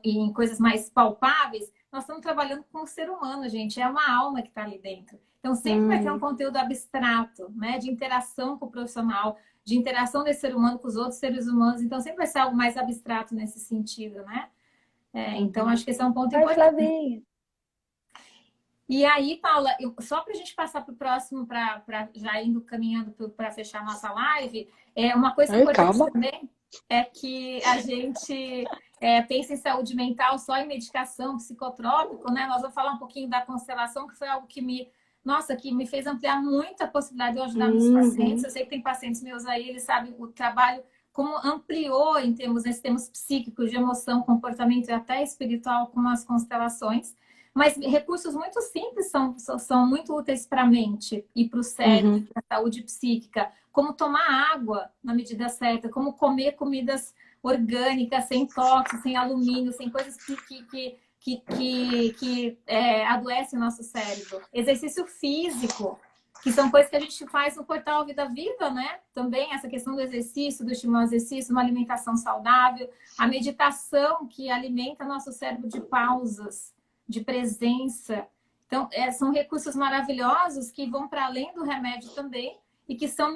em coisas mais palpáveis, nós estamos trabalhando com o ser humano, gente. É uma alma que está ali dentro. Então, sempre vai ter um conteúdo abstrato, né? De interação com o profissional, de interação desse ser humano com os outros seres humanos. Então, sempre vai ser algo mais abstrato nesse sentido, né? Então, acho que esse é um ponto importante. E aí, Paula, só para a gente passar para o próximo, já indo caminhando para fechar a nossa live, uma coisa importante também é que a gente pensa em saúde mental só em medicação, psicotrópico, né? Nós vamos falar um pouquinho da constelação, que foi algo que me fez ampliar muito a possibilidade de eu ajudar meus pacientes. Eu sei que tem pacientes meus aí, eles sabem o trabalho, como ampliou nesses termos psíquicos, de emoção, comportamento e até espiritual, com as constelações. Mas recursos muito simples são muito úteis para a mente e para o cérebro, para a saúde psíquica. Como tomar água na medida certa, como comer comidas orgânicas, sem tóxicos, sem alumínio, sem coisas que adoecem o nosso cérebro. Exercício físico, que são coisas que a gente faz no portal Vida Viva, né? Também essa questão do exercício, do estímulo ao exercício, uma alimentação saudável, a meditação que alimenta nosso cérebro de pausas, de presença. Então, são recursos maravilhosos que vão para além do remédio também e que são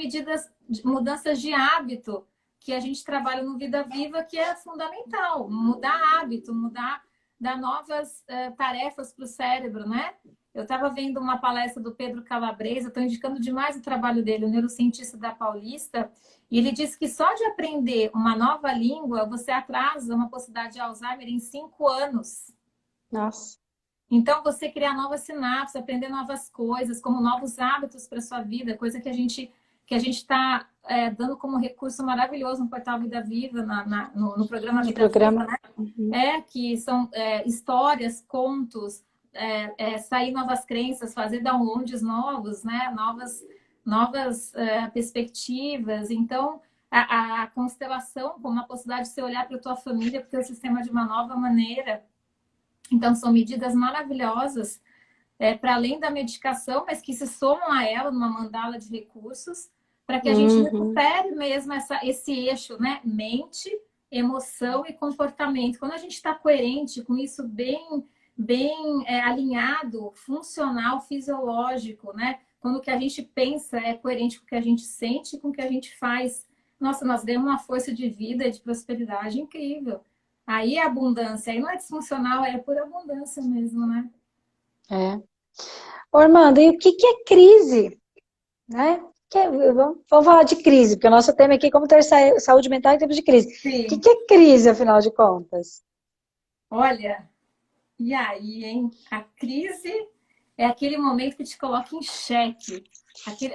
mudanças de hábito que a gente trabalha no Vida Viva, que é fundamental. Mudar hábito, dar novas tarefas para o cérebro, né? Eu estava vendo uma palestra do Pedro Calabresa, estou indicando demais o trabalho dele, o neurocientista da Paulista, e ele disse que só de aprender uma nova língua, você atrasa uma possibilidade de Alzheimer em 5 anos. Nossa. Então, você criar novas sinapses, aprender novas coisas, como novos hábitos para sua vida, coisa que a gente está dando como recurso maravilhoso no portal Vida Viva, no programa Vida Viva, né? Que são histórias, contos, sair novas crenças, fazer downloads novos, né? Novas perspectivas. Então, a constelação como uma possibilidade de você olhar para a tua família, para o teu sistema de uma nova maneira. Então, são medidas maravilhosas, para além da medicação, mas que se somam a ela numa mandala de recursos, para que a gente recupere mesmo esse eixo, né? Mente, emoção e comportamento. Quando a gente está coerente com isso bem alinhado, funcional, fisiológico, né? Quando o que a gente pensa é coerente com o que a gente sente e com o que a gente faz, nossa, nós ganhamos uma força de vida e de prosperidade incrível. Aí é abundância, aí não é disfuncional, é por abundância mesmo, né? Ô, Armando, e o que é crise? Né? Vamos falar de crise, porque o nosso tema aqui é como ter saúde mental em tempos de crise. Sim. O que é crise, afinal de contas? Olha, e aí, hein? A crise é aquele momento que te coloca em xeque.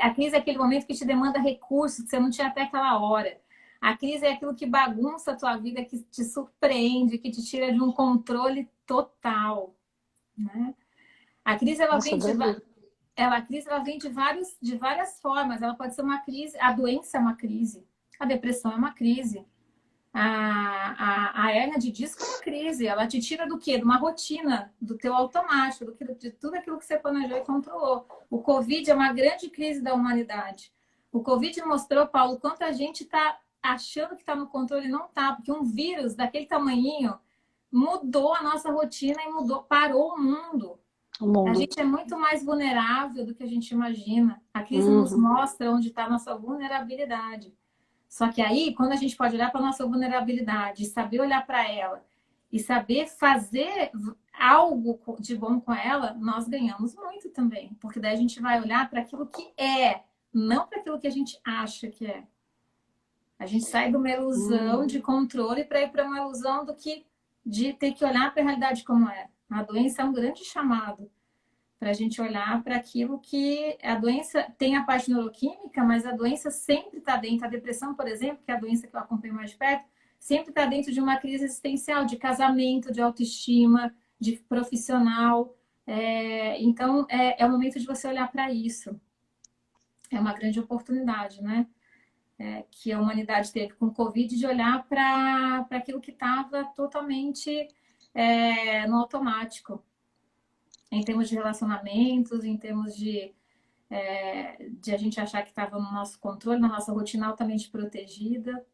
A crise é aquele momento que te demanda recursos que você não tinha até aquela hora. A crise é aquilo que bagunça a tua vida, que te surpreende, que te tira de um controle total, né? A crise, ela vem a crise ela vem de várias formas. Ela pode ser uma crise, a doença é uma crise, a depressão é uma crise, a hérnia de disco é uma crise. Ela te tira do quê? De uma rotina, do teu automático, de tudo aquilo que você planejou e controlou. O Covid é uma grande crise da humanidade. O Covid mostrou, Paulo, quanto a gente está achando que está no controle e não está, porque um vírus daquele tamanhinho mudou a nossa rotina e parou o mundo. O mundo. A gente é muito mais vulnerável do que a gente imagina. A crise nos mostra onde está a nossa vulnerabilidade. Só que aí, quando a gente pode olhar para a nossa vulnerabilidade, saber olhar para ela e saber fazer algo de bom com ela, nós ganhamos muito também. Porque daí a gente vai olhar para aquilo que é, não para aquilo que a gente acha que é. A gente sai de uma ilusão de controle para ir para uma ilusão de ter que olhar para a realidade como é. A doença é um grande chamado para a gente olhar para aquilo que a doença tem a parte neuroquímica, mas a doença sempre está dentro. A depressão, por exemplo, que é a doença que eu acompanho mais de perto, sempre está dentro de uma crise existencial, de casamento, de autoestima, de profissional. Então, é o momento de você olhar para isso. É uma grande oportunidade, né? Que a humanidade teve com o Covid, de olhar para aquilo que estava totalmente no automático. Em termos de relacionamentos, em termos de a gente achar que estava no nosso controle, na nossa rotina altamente protegida.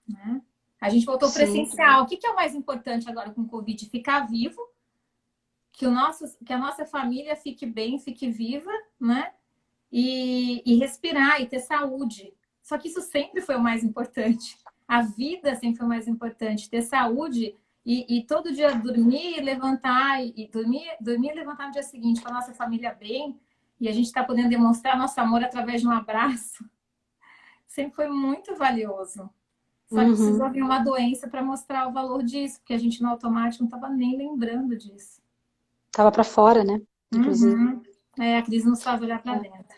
Né? A gente voltou presencial. O que é o mais importante agora com o Covid? Ficar vivo, que a nossa família fique bem, fique viva, né? E respirar e ter saúde. Só que isso sempre foi o mais importante. A vida sempre foi o mais importante. Ter saúde e todo dia dormir, levantar e dormir e levantar no dia seguinte com a nossa família bem, e a gente está podendo demonstrar nosso amor através de um abraço. Sempre foi muito valioso. Só que precisou vir uma doença para mostrar o valor disso, porque a gente no automático não estava nem lembrando disso. Tava para fora, né? Inclusive. A crise nos faz olhar para dentro.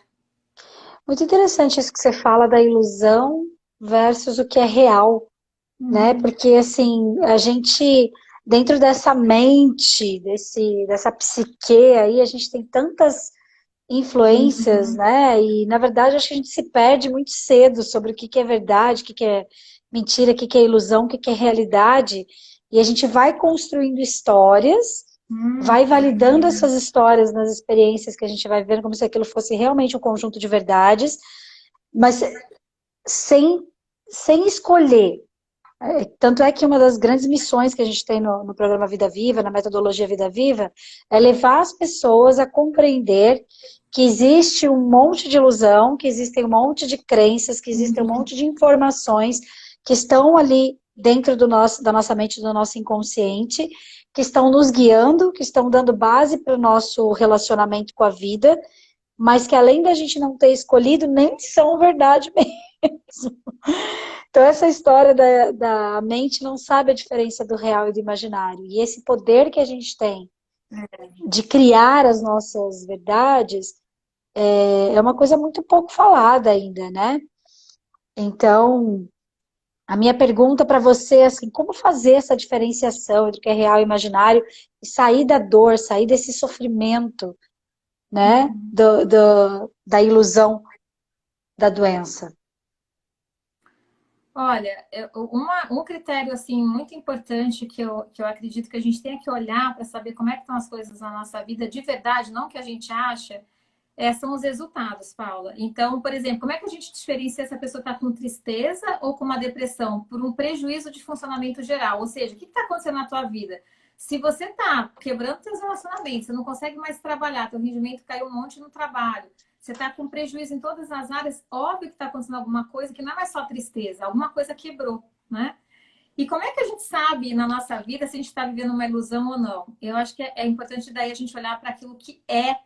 Muito interessante isso que você fala da ilusão versus o que é real, né? Porque, assim, a gente, dentro dessa mente, dessa psique aí, a gente tem tantas influências, né? E, na verdade, acho que a gente se perde muito cedo sobre o que é verdade, o que é mentira, o que é ilusão, o que é realidade. E a gente vai construindo histórias, vai validando essas histórias nas experiências que a gente vai vendo, como se aquilo fosse realmente um conjunto de verdades, mas sem escolher. Tanto é que uma das grandes missões que a gente tem no programa Vida Viva, na metodologia Vida Viva, é levar as pessoas a compreender que existe um monte de ilusão, que existem um monte de crenças, que existem um monte de informações que estão ali dentro da nossa mente, do nosso inconsciente, que estão nos guiando, que estão dando base para o nosso relacionamento com a vida, mas que além da gente não ter escolhido, nem são verdade mesmo. Então essa história da mente não sabe a diferença do real e do imaginário. E esse poder que a gente tem de criar as nossas verdades é uma coisa muito pouco falada ainda, né? Então, a minha pergunta para você é assim, como fazer essa diferenciação entre o que é real e imaginário e sair da dor, sair desse sofrimento, né? Da ilusão da doença. Olha, um critério assim muito importante que eu acredito que a gente tem que olhar para saber como é que estão as coisas na nossa vida de verdade, não que a gente acha, são os resultados, Paula. Então, por exemplo, como é que a gente diferencia se a pessoa está com tristeza ou com uma depressão? Por um prejuízo de funcionamento geral. Ou seja, o que está acontecendo na tua vida? Se você está quebrando seus relacionamentos, você não consegue mais trabalhar, teu rendimento caiu um monte no trabalho, você está com prejuízo em todas as áreas, óbvio que está acontecendo alguma coisa que não é só tristeza, alguma coisa quebrou, né? E como é que a gente sabe na nossa vida se a gente está vivendo uma ilusão ou não? Eu acho que é importante daí a gente olhar para aquilo que é,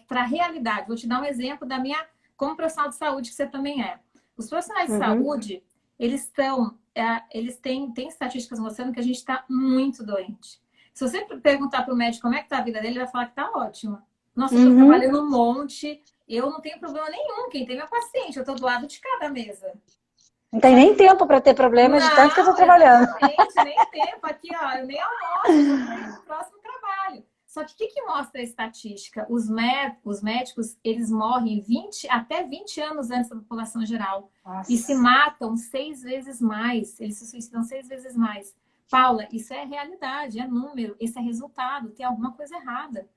para a realidade. Vou te dar um exemplo da minha, como profissional de saúde, que você também é. Os profissionais de saúde, eles têm estatísticas mostrando que a gente está muito doente. Se você perguntar para o médico como é que está a vida dele, ele vai falar que está ótima. Nossa, eu estou trabalhando um monte, eu não tenho problema nenhum. Quem tem é paciente, eu estou do lado de cada mesa. Não tem nem tempo para ter problema de tanto que eu estou trabalhando. Exatamente, nem tempo. Aqui, ó, eu nem almoço, eu estou no próximo trabalho. Só que o que mostra a estatística? Os médicos, eles morrem até 20 anos antes da população geral. Nossa. E se matam 6 vezes mais. Eles se suicidam 6 vezes mais. Paula, isso é realidade, é número, esse é resultado. Tem alguma coisa errada.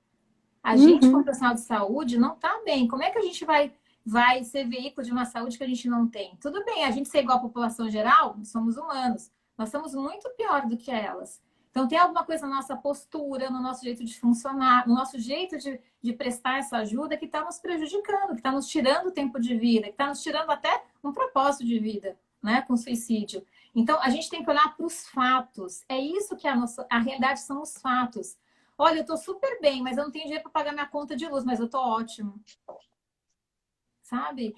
A gente, como profissional de saúde, não está bem. Como é que a gente vai ser veículo de uma saúde que a gente não tem? Tudo bem, a gente ser igual à população geral, somos humanos. Nós somos muito pior do que elas. Então, tem alguma coisa na nossa postura, no nosso jeito de funcionar, no nosso jeito de prestar essa ajuda que está nos prejudicando, que está nos tirando tempo de vida, que está nos tirando até um propósito de vida, né, com suicídio. Então, a gente tem que olhar para os fatos. É isso que a realidade são os fatos. Olha, eu estou super bem, mas eu não tenho dinheiro para pagar minha conta de luz, mas eu estou ótimo. Sabe?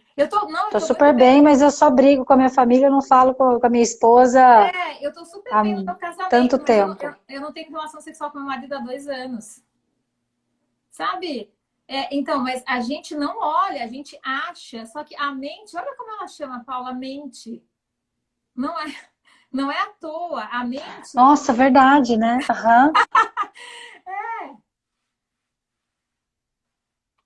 Tô super bem, mas eu só brigo com a minha família, eu não falo com a minha esposa eu tô super bem no meu casamento, tanto mas tempo. eu não tenho relação sexual com meu marido há 2 anos. Sabe? Então, mas a gente não olha, a gente acha, só que a mente, olha como ela chama, Paula, mente. Não é à toa, a mente... Nossa, verdade, né? Uhum.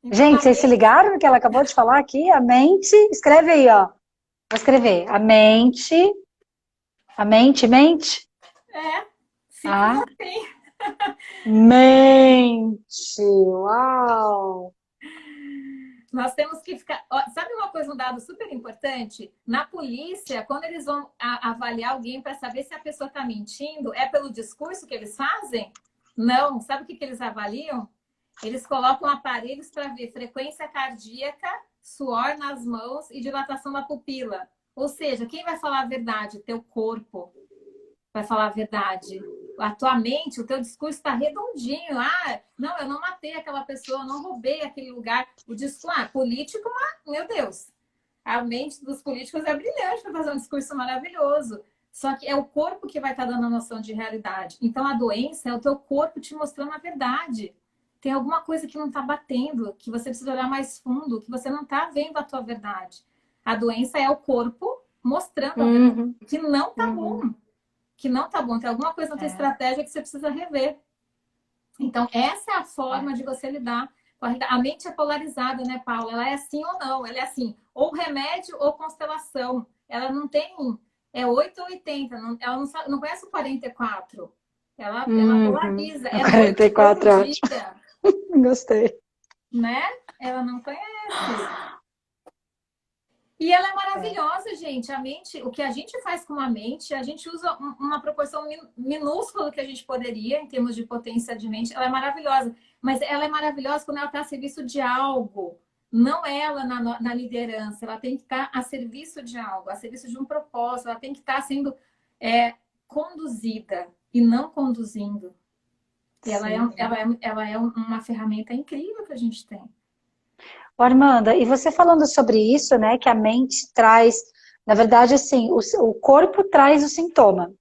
Então, Gente, vocês se ligaram no que ela acabou de falar aqui? A mente, escreve aí, ó. Vou escrever. A mente, mente. sim, A sim. mente, uau! Nós temos que ficar... Sabe uma coisa, um dado super importante? Na polícia, quando eles vão avaliar alguém para saber se a pessoa está mentindo, é pelo discurso que eles fazem? Não. Sabe o que eles avaliam? Eles colocam aparelhos para ver frequência cardíaca, suor nas mãos e dilatação da pupila. Ou seja, quem vai falar a verdade? Teu corpo vai falar a verdade. A tua mente, o teu discurso está redondinho. Não, eu não matei aquela pessoa, eu não roubei aquele lugar. O discurso, político, meu Deus. A mente dos políticos é brilhante para fazer um discurso maravilhoso. Só que é o corpo que vai estar dando a noção de realidade. Então, a doença é o teu corpo te mostrando a verdade. Tem alguma coisa que não está batendo, que você precisa olhar mais fundo, que você não está vendo a tua verdade. A doença é o corpo mostrando a verdade, que não está bom. Que não está bom. Tem alguma coisa na tua estratégia que você precisa rever. Então, essa é a forma de você lidar com a realidade. A mente é polarizada, né, Paula? Ela é assim ou não. Ela é assim, ou remédio ou constelação. Ela não tem... É 8 ou 80. Ela não conhece o 44. Ela polariza. É 44, noite ou dia. Gostei. Né? Ela não conhece. E ela é maravilhosa, gente. A mente, o que a gente faz com a mente, a gente usa uma proporção minúscula do que a gente poderia, em termos de potência de mente. Ela é maravilhosa. Mas ela é maravilhosa quando ela está a serviço de algo. Não ela na liderança. Ela tem que estar a serviço de algo, a serviço de um propósito. Ela tem que estar sendo conduzida e não conduzindo. E ela é uma ferramenta incrível que a gente tem. Armanda, e você falando sobre isso, né, que a mente traz, na verdade, assim, o corpo traz o sintoma,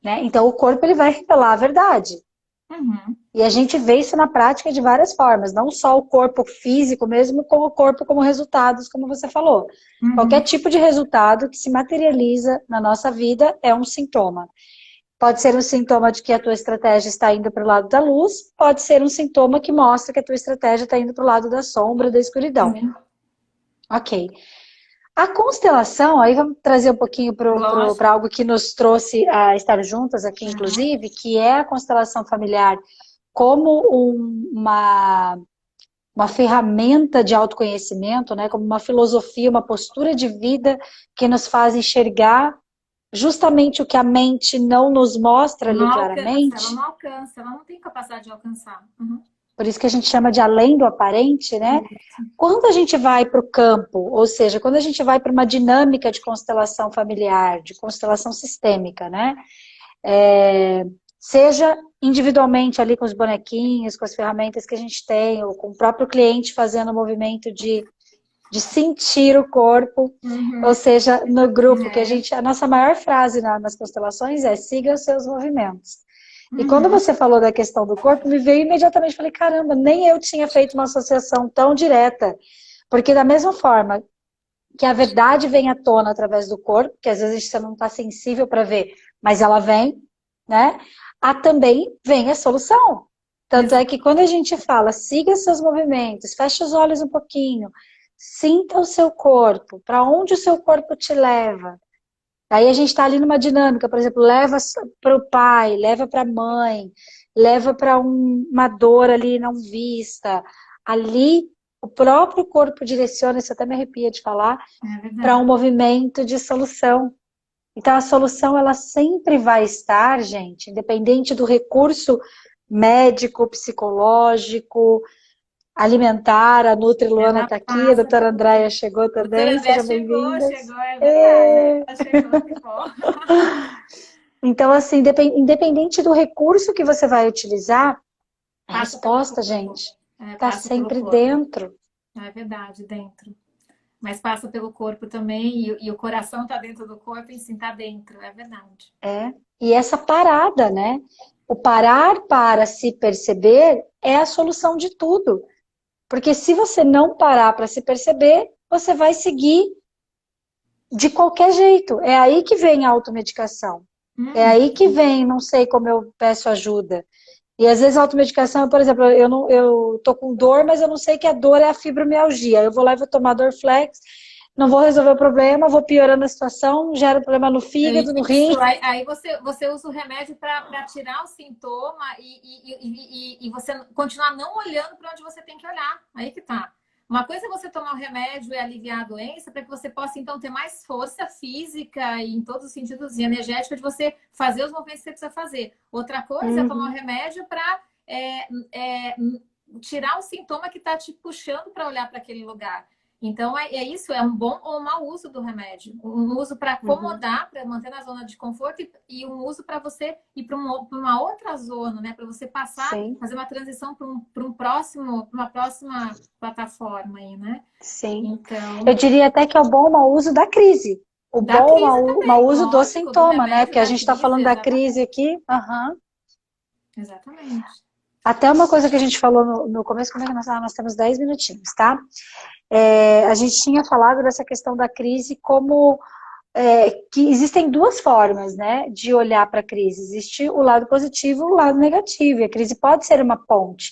né? Então, o corpo ele vai revelar a verdade. E a gente vê isso na prática de várias formas, não só o corpo físico mesmo, como o corpo como resultados, como você falou. Qualquer tipo de resultado que se materializa na nossa vida é um sintoma. Pode ser um sintoma de que a tua estratégia está indo para o lado da luz, pode ser um sintoma que mostra que a tua estratégia está indo para o lado da sombra, da escuridão. Ok. A constelação, aí vamos trazer um pouquinho para algo que nos trouxe a estar juntas aqui, inclusive, que é a constelação familiar como uma ferramenta de autoconhecimento, né? Como uma filosofia, uma postura de vida que nos faz enxergar justamente o que a mente não nos mostra ali claramente. Ela não alcança, ela não tem capacidade de alcançar. Por isso que a gente chama de além do aparente, né? Quando a gente vai para o campo, ou seja, quando a gente vai para uma dinâmica de constelação familiar, de constelação sistêmica, né? Seja individualmente ali com os bonequinhos, com as ferramentas que a gente tem, ou com o próprio cliente fazendo o movimento de sentir o corpo, ou seja, no grupo, que a nossa maior frase nas constelações é siga os seus movimentos. E quando você falou da questão do corpo, me veio imediatamente, falei, caramba, nem eu tinha feito uma associação tão direta, porque da mesma forma que a verdade vem à tona através do corpo, que às vezes você não está sensível para ver, mas ela vem, né? Também vem a solução. Tanto é que quando a gente fala, siga seus movimentos, feche os olhos um pouquinho, sinta o seu corpo, para onde o seu corpo te leva. Aí a gente está ali numa dinâmica, por exemplo, leva para o pai, leva para a mãe, leva para uma dor ali não vista. Ali, o próprio corpo direciona, isso até me arrepia de falar, para um movimento de solução. Então, a solução, ela sempre vai estar, gente, independente do recurso médico, psicológico, alimentar. A Nutri Luana está aqui, a doutora Andréia chegou também, seja bem-vinda. Chegou, é verdade. Ela chegou, que bom. Então, assim, independente do recurso que você vai utilizar, a resposta, gente, está sempre dentro. É verdade, dentro. Mas passa pelo corpo também, e o coração está dentro do corpo, e sim, está dentro, é verdade. E essa parada, né? O parar para se perceber é a solução de tudo. Porque se você não parar para se perceber, você vai seguir de qualquer jeito. É aí que vem a automedicação. É aí que vem, não sei como eu peço ajuda. E às vezes a automedicação, por exemplo, eu tô com dor, mas eu não sei que a dor é a fibromialgia. Eu vou lá e vou tomar Dorflex, não vou resolver o problema, vou piorando a situação, gera problema no fígado, no rim. Aí você usa o remédio para tirar o sintoma e você continuar não olhando para onde você tem que olhar. Aí que tá. Uma coisa é você tomar o remédio e aliviar a doença para que você possa, então, ter mais força física e em todos os sentidos e energética de você fazer os movimentos que você precisa fazer. Outra coisa é tomar o remédio para tirar o sintoma que está te puxando para olhar para aquele lugar. Então, é isso, é um bom ou um mau uso do remédio. Um uso para acomodar, para manter na zona de conforto e um uso para você ir para uma outra zona, né? Para você passar, fazer uma transição para uma próxima plataforma aí, né? Sim. Então, eu diria até que é o bom ou mau uso da crise. O bom ou mau uso do sintoma, né? Porque a gente está falando da crise aqui. Exatamente. Até uma coisa que a gente falou no começo, como é que nós temos 10 minutinhos, tá? A gente tinha falado dessa questão da crise como que existem duas formas, né, de olhar para a crise. Existe o lado positivo e o lado negativo, e a crise pode ser uma ponte.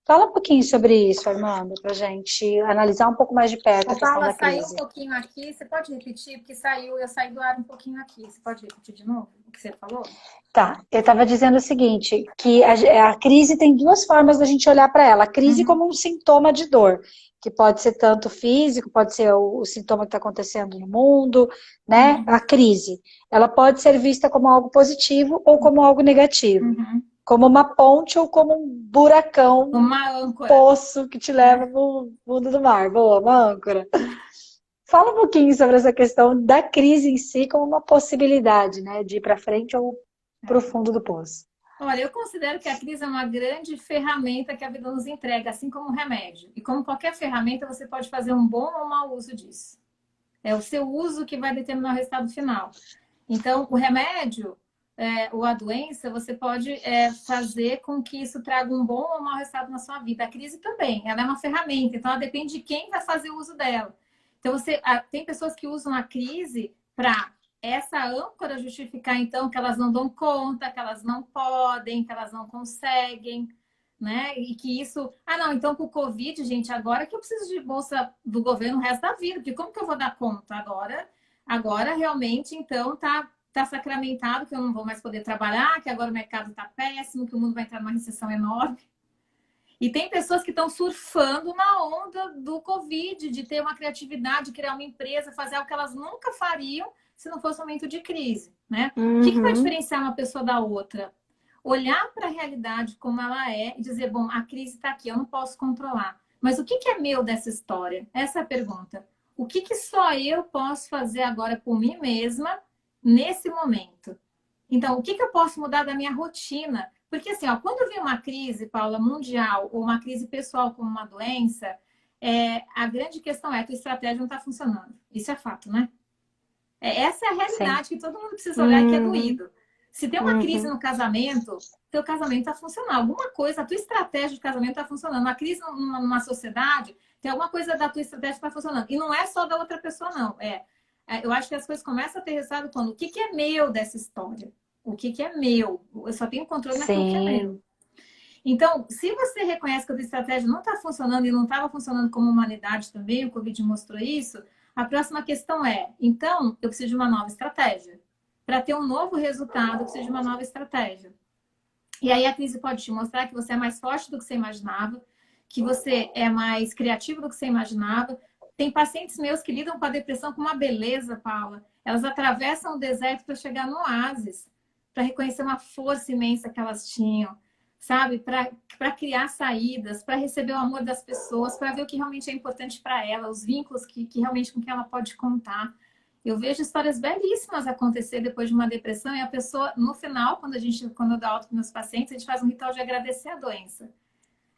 Fala um pouquinho sobre isso, Armando, para a gente analisar um pouco mais de perto a questão da crise. Saiu um pouquinho aqui, você pode repetir? Porque eu saí do ar um pouquinho aqui. Você pode repetir de novo o que você falou? Tá, eu estava dizendo o seguinte, que a crise tem duas formas da gente olhar para ela. A crise como um sintoma de dor, que pode ser tanto físico, pode ser o sintoma que está acontecendo no mundo, né? A crise, ela pode ser vista como algo positivo ou como algo negativo. Como uma ponte ou como um buracão, uma âncora, poço que te leva para o fundo do mar. Boa, uma âncora. Fala um pouquinho sobre essa questão da crise em si como uma possibilidade, né? De ir para frente ou para o fundo do poço. Olha, eu considero que a crise é uma grande ferramenta que a vida nos entrega, assim como o remédio. E como qualquer ferramenta, você pode fazer um bom ou mau uso disso. É o seu uso que vai determinar o resultado final. Então, o remédio ou a doença, você pode fazer com que isso traga um bom ou mau resultado na sua vida. A crise também, ela é uma ferramenta, então ela depende de quem vai fazer o uso dela. Então, tem pessoas que usam a crise para essa âncora justificar, então, que elas não dão conta, que elas não podem, que elas não conseguem, né? E que isso... não, então com o Covid, gente, agora que eu preciso de bolsa do governo o resto da vida, porque como que eu vou dar conta agora realmente, então, tá sacramentado que eu não vou mais poder trabalhar, que agora o mercado tá péssimo, que o mundo vai entrar numa recessão enorme. E tem pessoas que estão surfando na onda do Covid, de ter uma criatividade, de criar uma empresa, fazer algo que elas nunca fariam se não fosse um momento de crise, né? O que vai diferenciar uma pessoa da outra? Olhar para a realidade como ela é e dizer, bom, a crise está aqui, eu não posso controlar. Mas o que é meu dessa história? Essa é a pergunta. O que só eu posso fazer agora por mim mesma nesse momento? Então, o que eu posso mudar da minha rotina? Porque assim, quando vem uma crise, Paula, mundial, ou uma crise pessoal como uma doença, a grande questão é que a tua estratégia não está funcionando. Isso é fato, né? Essa é a realidade que todo mundo precisa olhar e que é doído. Se tem uma crise no casamento, teu casamento está funcionando. Alguma coisa, a tua estratégia de casamento está funcionando. Uma crise numa sociedade, tem alguma coisa da tua estratégia que está funcionando. E não é só da outra pessoa, não. Eu acho que as coisas começam a ter resultado quando o que é meu dessa história? O que é meu? Eu só tenho controle naquilo que é meu. Então, se você reconhece que a tua estratégia não está funcionando e não estava funcionando como humanidade também, o Covid mostrou isso, a próxima questão é, então, eu preciso de uma nova estratégia. Para ter um novo resultado, eu preciso de uma nova estratégia. E aí a crise pode te mostrar que você é mais forte do que você imaginava, que você é mais criativo do que você imaginava. Tem pacientes meus que lidam com a depressão com uma beleza, Paula. Elas atravessam o deserto para chegar no oásis, para reconhecer uma força imensa que elas tinham, sabe? Para criar saídas, para receber o amor das pessoas, para ver o que realmente é importante para ela, os vínculos que realmente com quem ela pode contar. Eu vejo histórias belíssimas acontecer depois de uma depressão e a pessoa, no final, quando eu dou alta para meus pacientes, a gente faz um ritual de agradecer a doença.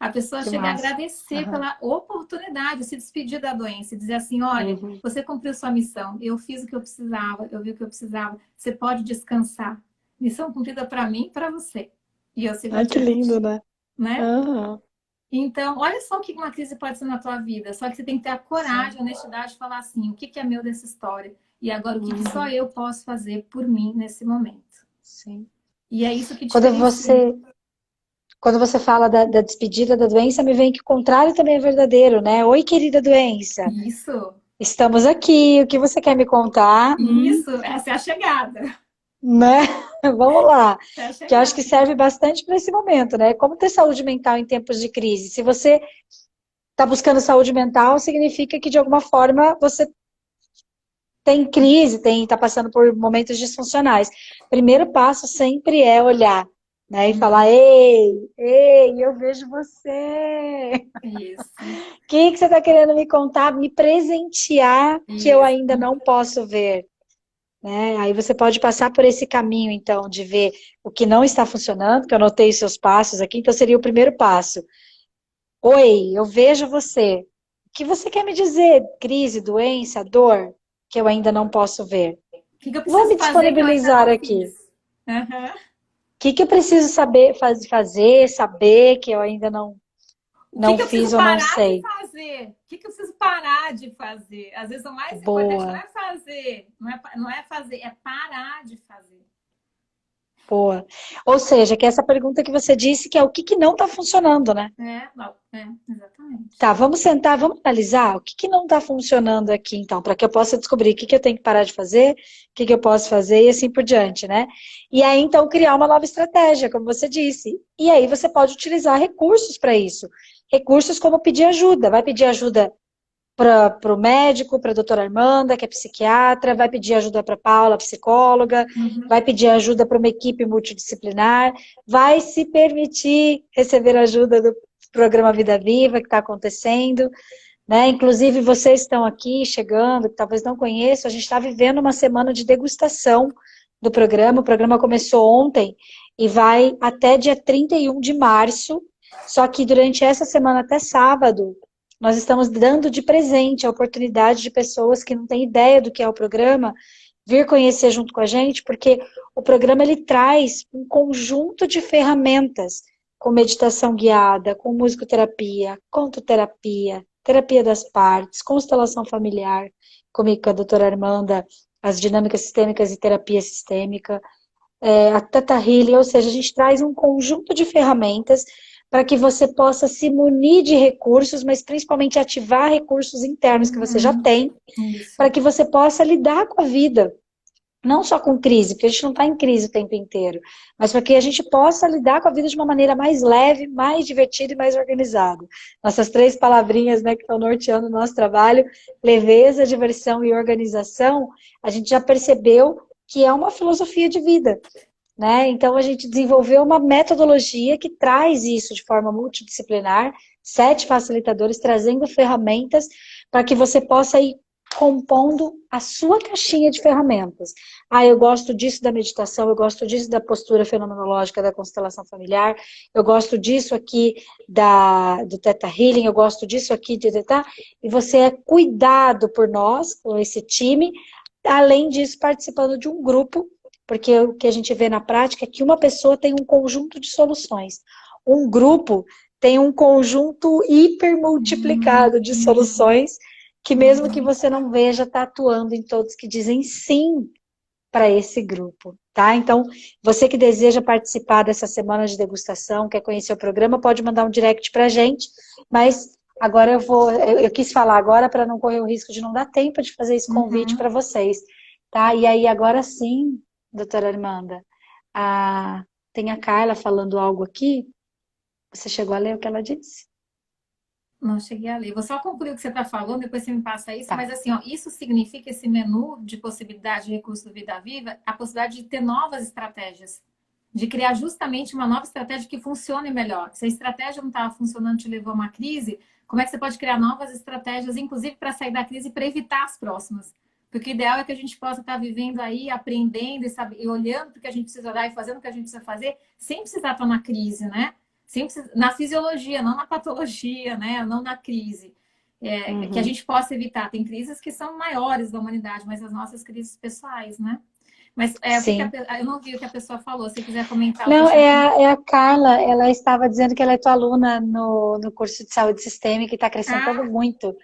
A pessoa Que chega a massa. agradecer pela oportunidade, se despedir da doença e dizer assim, olha, você cumpriu sua missão, eu fiz o que eu precisava, eu vi o que eu precisava, você pode descansar. Missão cumprida para mim e para você. E eu sigo Ai, que lindo, adiante, né? né? Aham, Então, olha só o que uma crise pode ser na tua vida. Só que você tem que ter a coragem, sim. a honestidade de falar assim, o que é meu dessa história? E agora, o que só Uhum, eu posso fazer por mim nesse momento? sim. E é isso que Quando diferencia. você, quando você fala da despedida da doença, me vem que o contrário também é verdadeiro, né? Oi, querida doença. Isso, Estamos aqui. O que você quer me contar? isso, essa é a chegada. Né? Vamos lá. Essa é a Que eu acho que chegada. serve bastante para esse momento, né? Como ter saúde mental em tempos de crise? Se você está buscando saúde mental, significa que de alguma forma você tem crise, está passando por momentos disfuncionais. Primeiro passo sempre é olhar, né? E falar, ei, eu vejo você. Isso, O que você está querendo me contar? Me presentear que eu isso. ainda não posso ver. Né? Aí você pode passar por esse caminho, então, de ver o que não está funcionando, que eu anotei os seus passos aqui, então seria o primeiro passo. Oi, eu vejo você. O que você quer me dizer? Crise, doença, dor, que eu ainda não posso ver. O que eu Vou preciso me fazer que eu ainda disponibilizar não aqui. fiz? Aham. O que eu preciso saber, fazer, saber que eu ainda O não que eu fiz preciso ou não parar de sei? fazer? O que eu preciso parar de fazer? Às vezes o mais importante não Boa. é fazer, não é fazer, é parar de fazer. Boa. Ou seja, que essa pergunta que você disse que é o que não está funcionando, né? Exatamente. Tá, vamos sentar, vamos analisar o que não está funcionando aqui, então, para que eu possa descobrir o que eu tenho que parar de fazer, o que eu posso fazer e assim por diante, né? E aí, então, criar uma nova estratégia, como você disse. E aí você pode utilizar recursos para isso. Recursos como pedir ajuda. Vai pedir ajuda para o médico, para a doutora Armanda, que é psiquiatra, vai pedir ajuda para a Paula, psicóloga, vai pedir ajuda para uma equipe multidisciplinar, vai se permitir receber ajuda do programa Vida Viva, que está acontecendo, né? Inclusive, vocês estão aqui chegando, que talvez não conheçam, a gente está vivendo uma semana de degustação do programa. O programa começou ontem e vai até dia 31 de março, só que durante essa semana até sábado, nós estamos dando de presente a oportunidade de pessoas que não têm ideia do que é o programa vir conhecer junto com a gente, porque o programa ele traz um conjunto de ferramentas, com meditação guiada, com musicoterapia, contoterapia, terapia das partes, constelação familiar, comigo com a doutora Armanda, as dinâmicas sistêmicas e terapia sistêmica, a Teta Healing, ou seja, a gente traz um conjunto de ferramentas para que você possa se munir de recursos, mas principalmente ativar recursos internos que você já tem, Isso. para que você possa lidar com a vida. Não só com crise, porque a gente não está em crise o tempo inteiro, mas para que a gente possa lidar com a vida de uma maneira mais leve, mais divertida e mais organizada. Nossas três palavrinhas, né, que estão norteando o nosso trabalho, leveza, diversão e organização, a gente já percebeu que é uma filosofia de vida. Né? Então, a gente desenvolveu uma metodologia que traz isso de forma multidisciplinar, 7 facilitadores trazendo ferramentas para que você possa ir compondo a sua caixinha de ferramentas. Ah, eu gosto disso da meditação, eu gosto disso da postura fenomenológica da constelação familiar, eu gosto disso aqui do Theta Healing, eu gosto disso aqui e você é cuidado por nós, por esse time, além disso participando de um grupo, porque o que a gente vê na prática é que uma pessoa tem um conjunto de soluções. Um grupo tem um conjunto hipermultiplicado de soluções que mesmo que você não veja, está atuando em todos que dizem sim para esse grupo, tá? Então, você que deseja participar dessa semana de degustação, quer conhecer o programa, pode mandar um direct pra gente, mas agora eu quis falar agora para não correr o risco de não dar tempo de fazer esse convite para vocês, tá? E aí, agora sim, doutora Armanda, tem a Carla falando algo aqui, você chegou a ler o que ela disse? Não cheguei a ler. Vou só concluir o que você está falando, depois você me passa isso. Tá. Mas assim, ó, isso significa esse menu de possibilidade de recurso do Vida Viva, a possibilidade de ter novas estratégias, de criar justamente uma nova estratégia que funcione melhor. Se a estratégia não estava funcionando, te levou a uma crise, como é que você pode criar novas estratégias, inclusive para sair da crise e para evitar as próximas? Porque o ideal é que a gente possa estar vivendo aí, aprendendo e olhando para o que a gente precisa olhar e fazendo o que a gente precisa fazer, sem precisar estar na crise, né? Na fisiologia, não na patologia, né? Não na crise. Que a gente possa evitar. Tem crises que são maiores da humanidade, mas as nossas crises pessoais, né? Mas eu não vi o que a pessoa falou. Se quiser comentar. Não, é a Carla. Ela estava dizendo que ela é tua aluna no curso de saúde sistêmica e está acrescentando muito.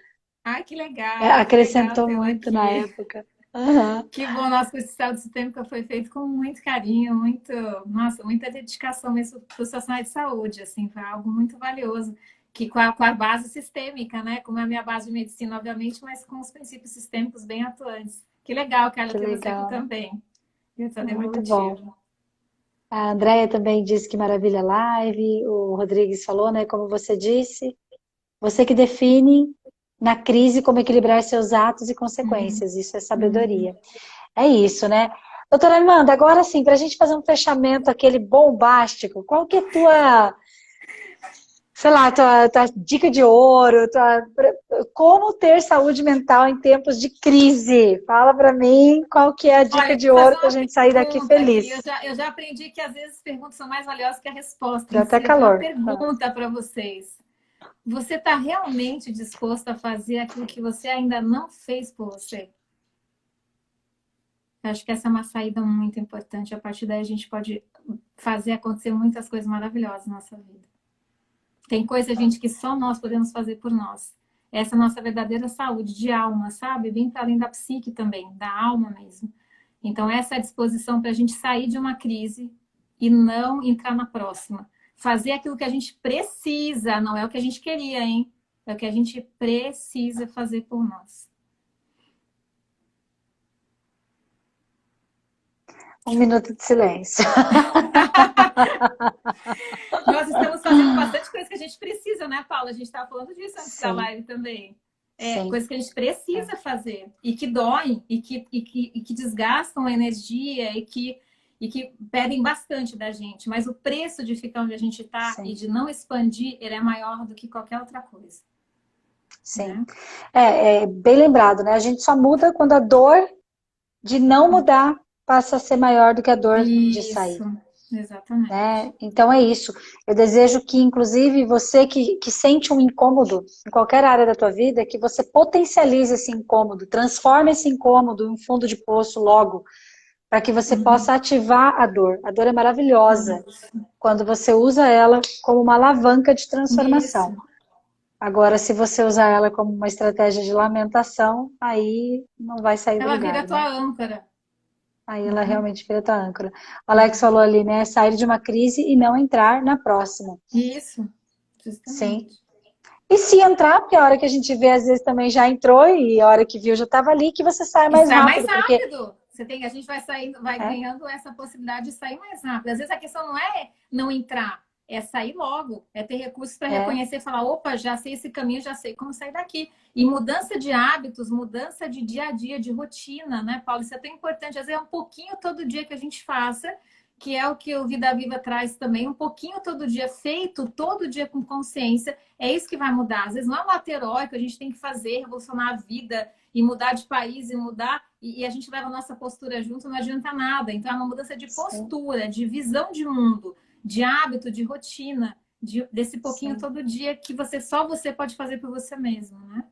Ai, que legal. Acrescentou muito na época. Que bom, nosso curso de saúde sistêmica foi feito com muito carinho, muita dedicação mesmo para os profissionais de saúde, assim, foi algo muito valioso, que com a base sistêmica, né, como é a minha base de medicina, obviamente, mas com os princípios sistêmicos bem atuantes. Que legal, Carla, ter você aqui também. Muito bom. A Andréia também disse que maravilha a live, o Rodrigues falou, né, como você disse, você que define na crise como equilibrar seus atos e consequências. Isso é sabedoria. É isso, né? Doutora Armanda, agora sim, para a gente fazer um fechamento aquele bombástico, qual que é a tua, sei lá, tua dica de ouro, como ter saúde mental em tempos de crise? Fala para mim qual que é a dica de ouro para a gente sair daqui feliz. Eu já aprendi que às vezes as perguntas são mais valiosas que a resposta. Já até calor. Uma pergunta para vocês. Você está realmente disposto a fazer aquilo que você ainda não fez por você? Eu acho que essa é uma saída muito importante. A partir daí a gente pode fazer acontecer muitas coisas maravilhosas na nossa vida. Tem coisa, gente, que só nós podemos fazer por nós. Essa é a nossa verdadeira saúde de alma, sabe? Bem para além da psique também, da alma mesmo. Então, essa é a disposição para a gente sair de uma crise e não entrar na próxima. Fazer aquilo que a gente precisa, não é o que a gente queria, hein? É o que a gente precisa fazer por nós. Um minuto de silêncio. Nós estamos fazendo bastante coisa que a gente precisa, né, Paula? A gente estava falando disso antes da live também. Coisas que a gente precisa fazer e que doem e que desgastam a energia e que pedem bastante da gente. Mas o preço de ficar onde a gente está e de não expandir, ele é maior do que qualquer outra coisa. Sim. Né? É bem lembrado, né? A gente só muda quando a dor de não mudar passa a ser maior do que a dor de sair. Exatamente. Né? Então é isso. Eu desejo que, inclusive, você que sente um incômodo em qualquer área da tua vida, que você potencialize esse incômodo, transforme esse incômodo em um fundo de poço logo, para que você possa ativar a dor. A dor é maravilhosa quando você usa ela como uma alavanca de transformação. Isso. Agora, se você usar ela como uma estratégia de lamentação, aí não vai sair do lugar. Ela vira tua âncora. Aí ela realmente vira tua âncora. O Alex falou ali, né? Sair de uma crise e não entrar na próxima. Isso. Justamente. Sim. E se entrar, porque a hora que a gente vê, às vezes também já entrou e a hora que viu já estava ali, que você sai mais rápido. Porque... a gente vai saindo, ganhando essa possibilidade de sair mais rápido. Às vezes a questão não é não entrar, é sair logo, é ter recursos para reconhecer e falar, opa, já sei esse caminho, já sei como sair daqui. E mudança de hábitos, mudança de dia a dia, de rotina, né, Paulo? Isso é tão importante. Às vezes é um pouquinho todo dia que a gente faça, que é o que o Vida Viva traz também, um pouquinho todo dia, feito todo dia com consciência, é isso que vai mudar. Às vezes não é um ato heróico, a gente tem que fazer, revolucionar a vida e mudar de país e mudar, e a gente leva a nossa postura junto, não adianta nada. Então é uma mudança de postura, de visão de mundo, de hábito, de rotina, desse pouquinho todo dia que só você pode fazer por você mesmo, né?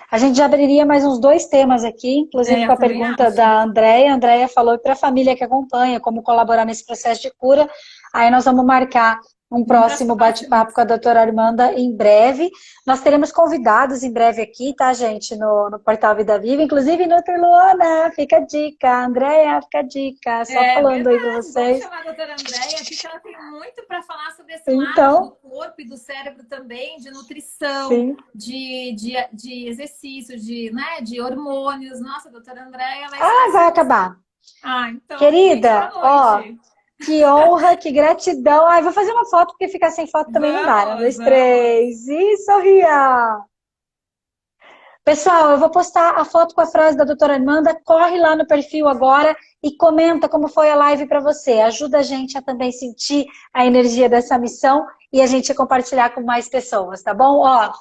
A gente já abriria mais uns 2 temas aqui, inclusive com a pergunta da Andréia. A Andréia falou para a família que acompanha como colaborar nesse processo de cura. Aí nós vamos marcar um próximo bate-papo com a doutora Armanda em breve. Nós teremos convidados em breve aqui, tá, gente? No Portal Vida Viva, inclusive Nutri Luana, fica a dica. Andréia, fica a dica. Só falando aí pra vocês. Vamos chamar a doutora Andréia, porque ela tem muito para falar sobre esse Então, lado do corpo e do cérebro também, de nutrição, de exercício, né, de hormônios. Nossa, a doutora Andréia... vai acabar. Então, querida, ó, que honra, que gratidão. Vou fazer uma foto, porque ficar sem foto também não dá, né? 1, 2, 3. E sorria! Pessoal, eu vou postar a foto com a frase da doutora Armanda. Corre lá no perfil agora e comenta como foi a live para você. Ajuda a gente a também sentir a energia dessa missão e a gente a compartilhar com mais pessoas, tá bom? Ó,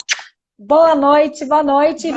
boa noite, boa noite.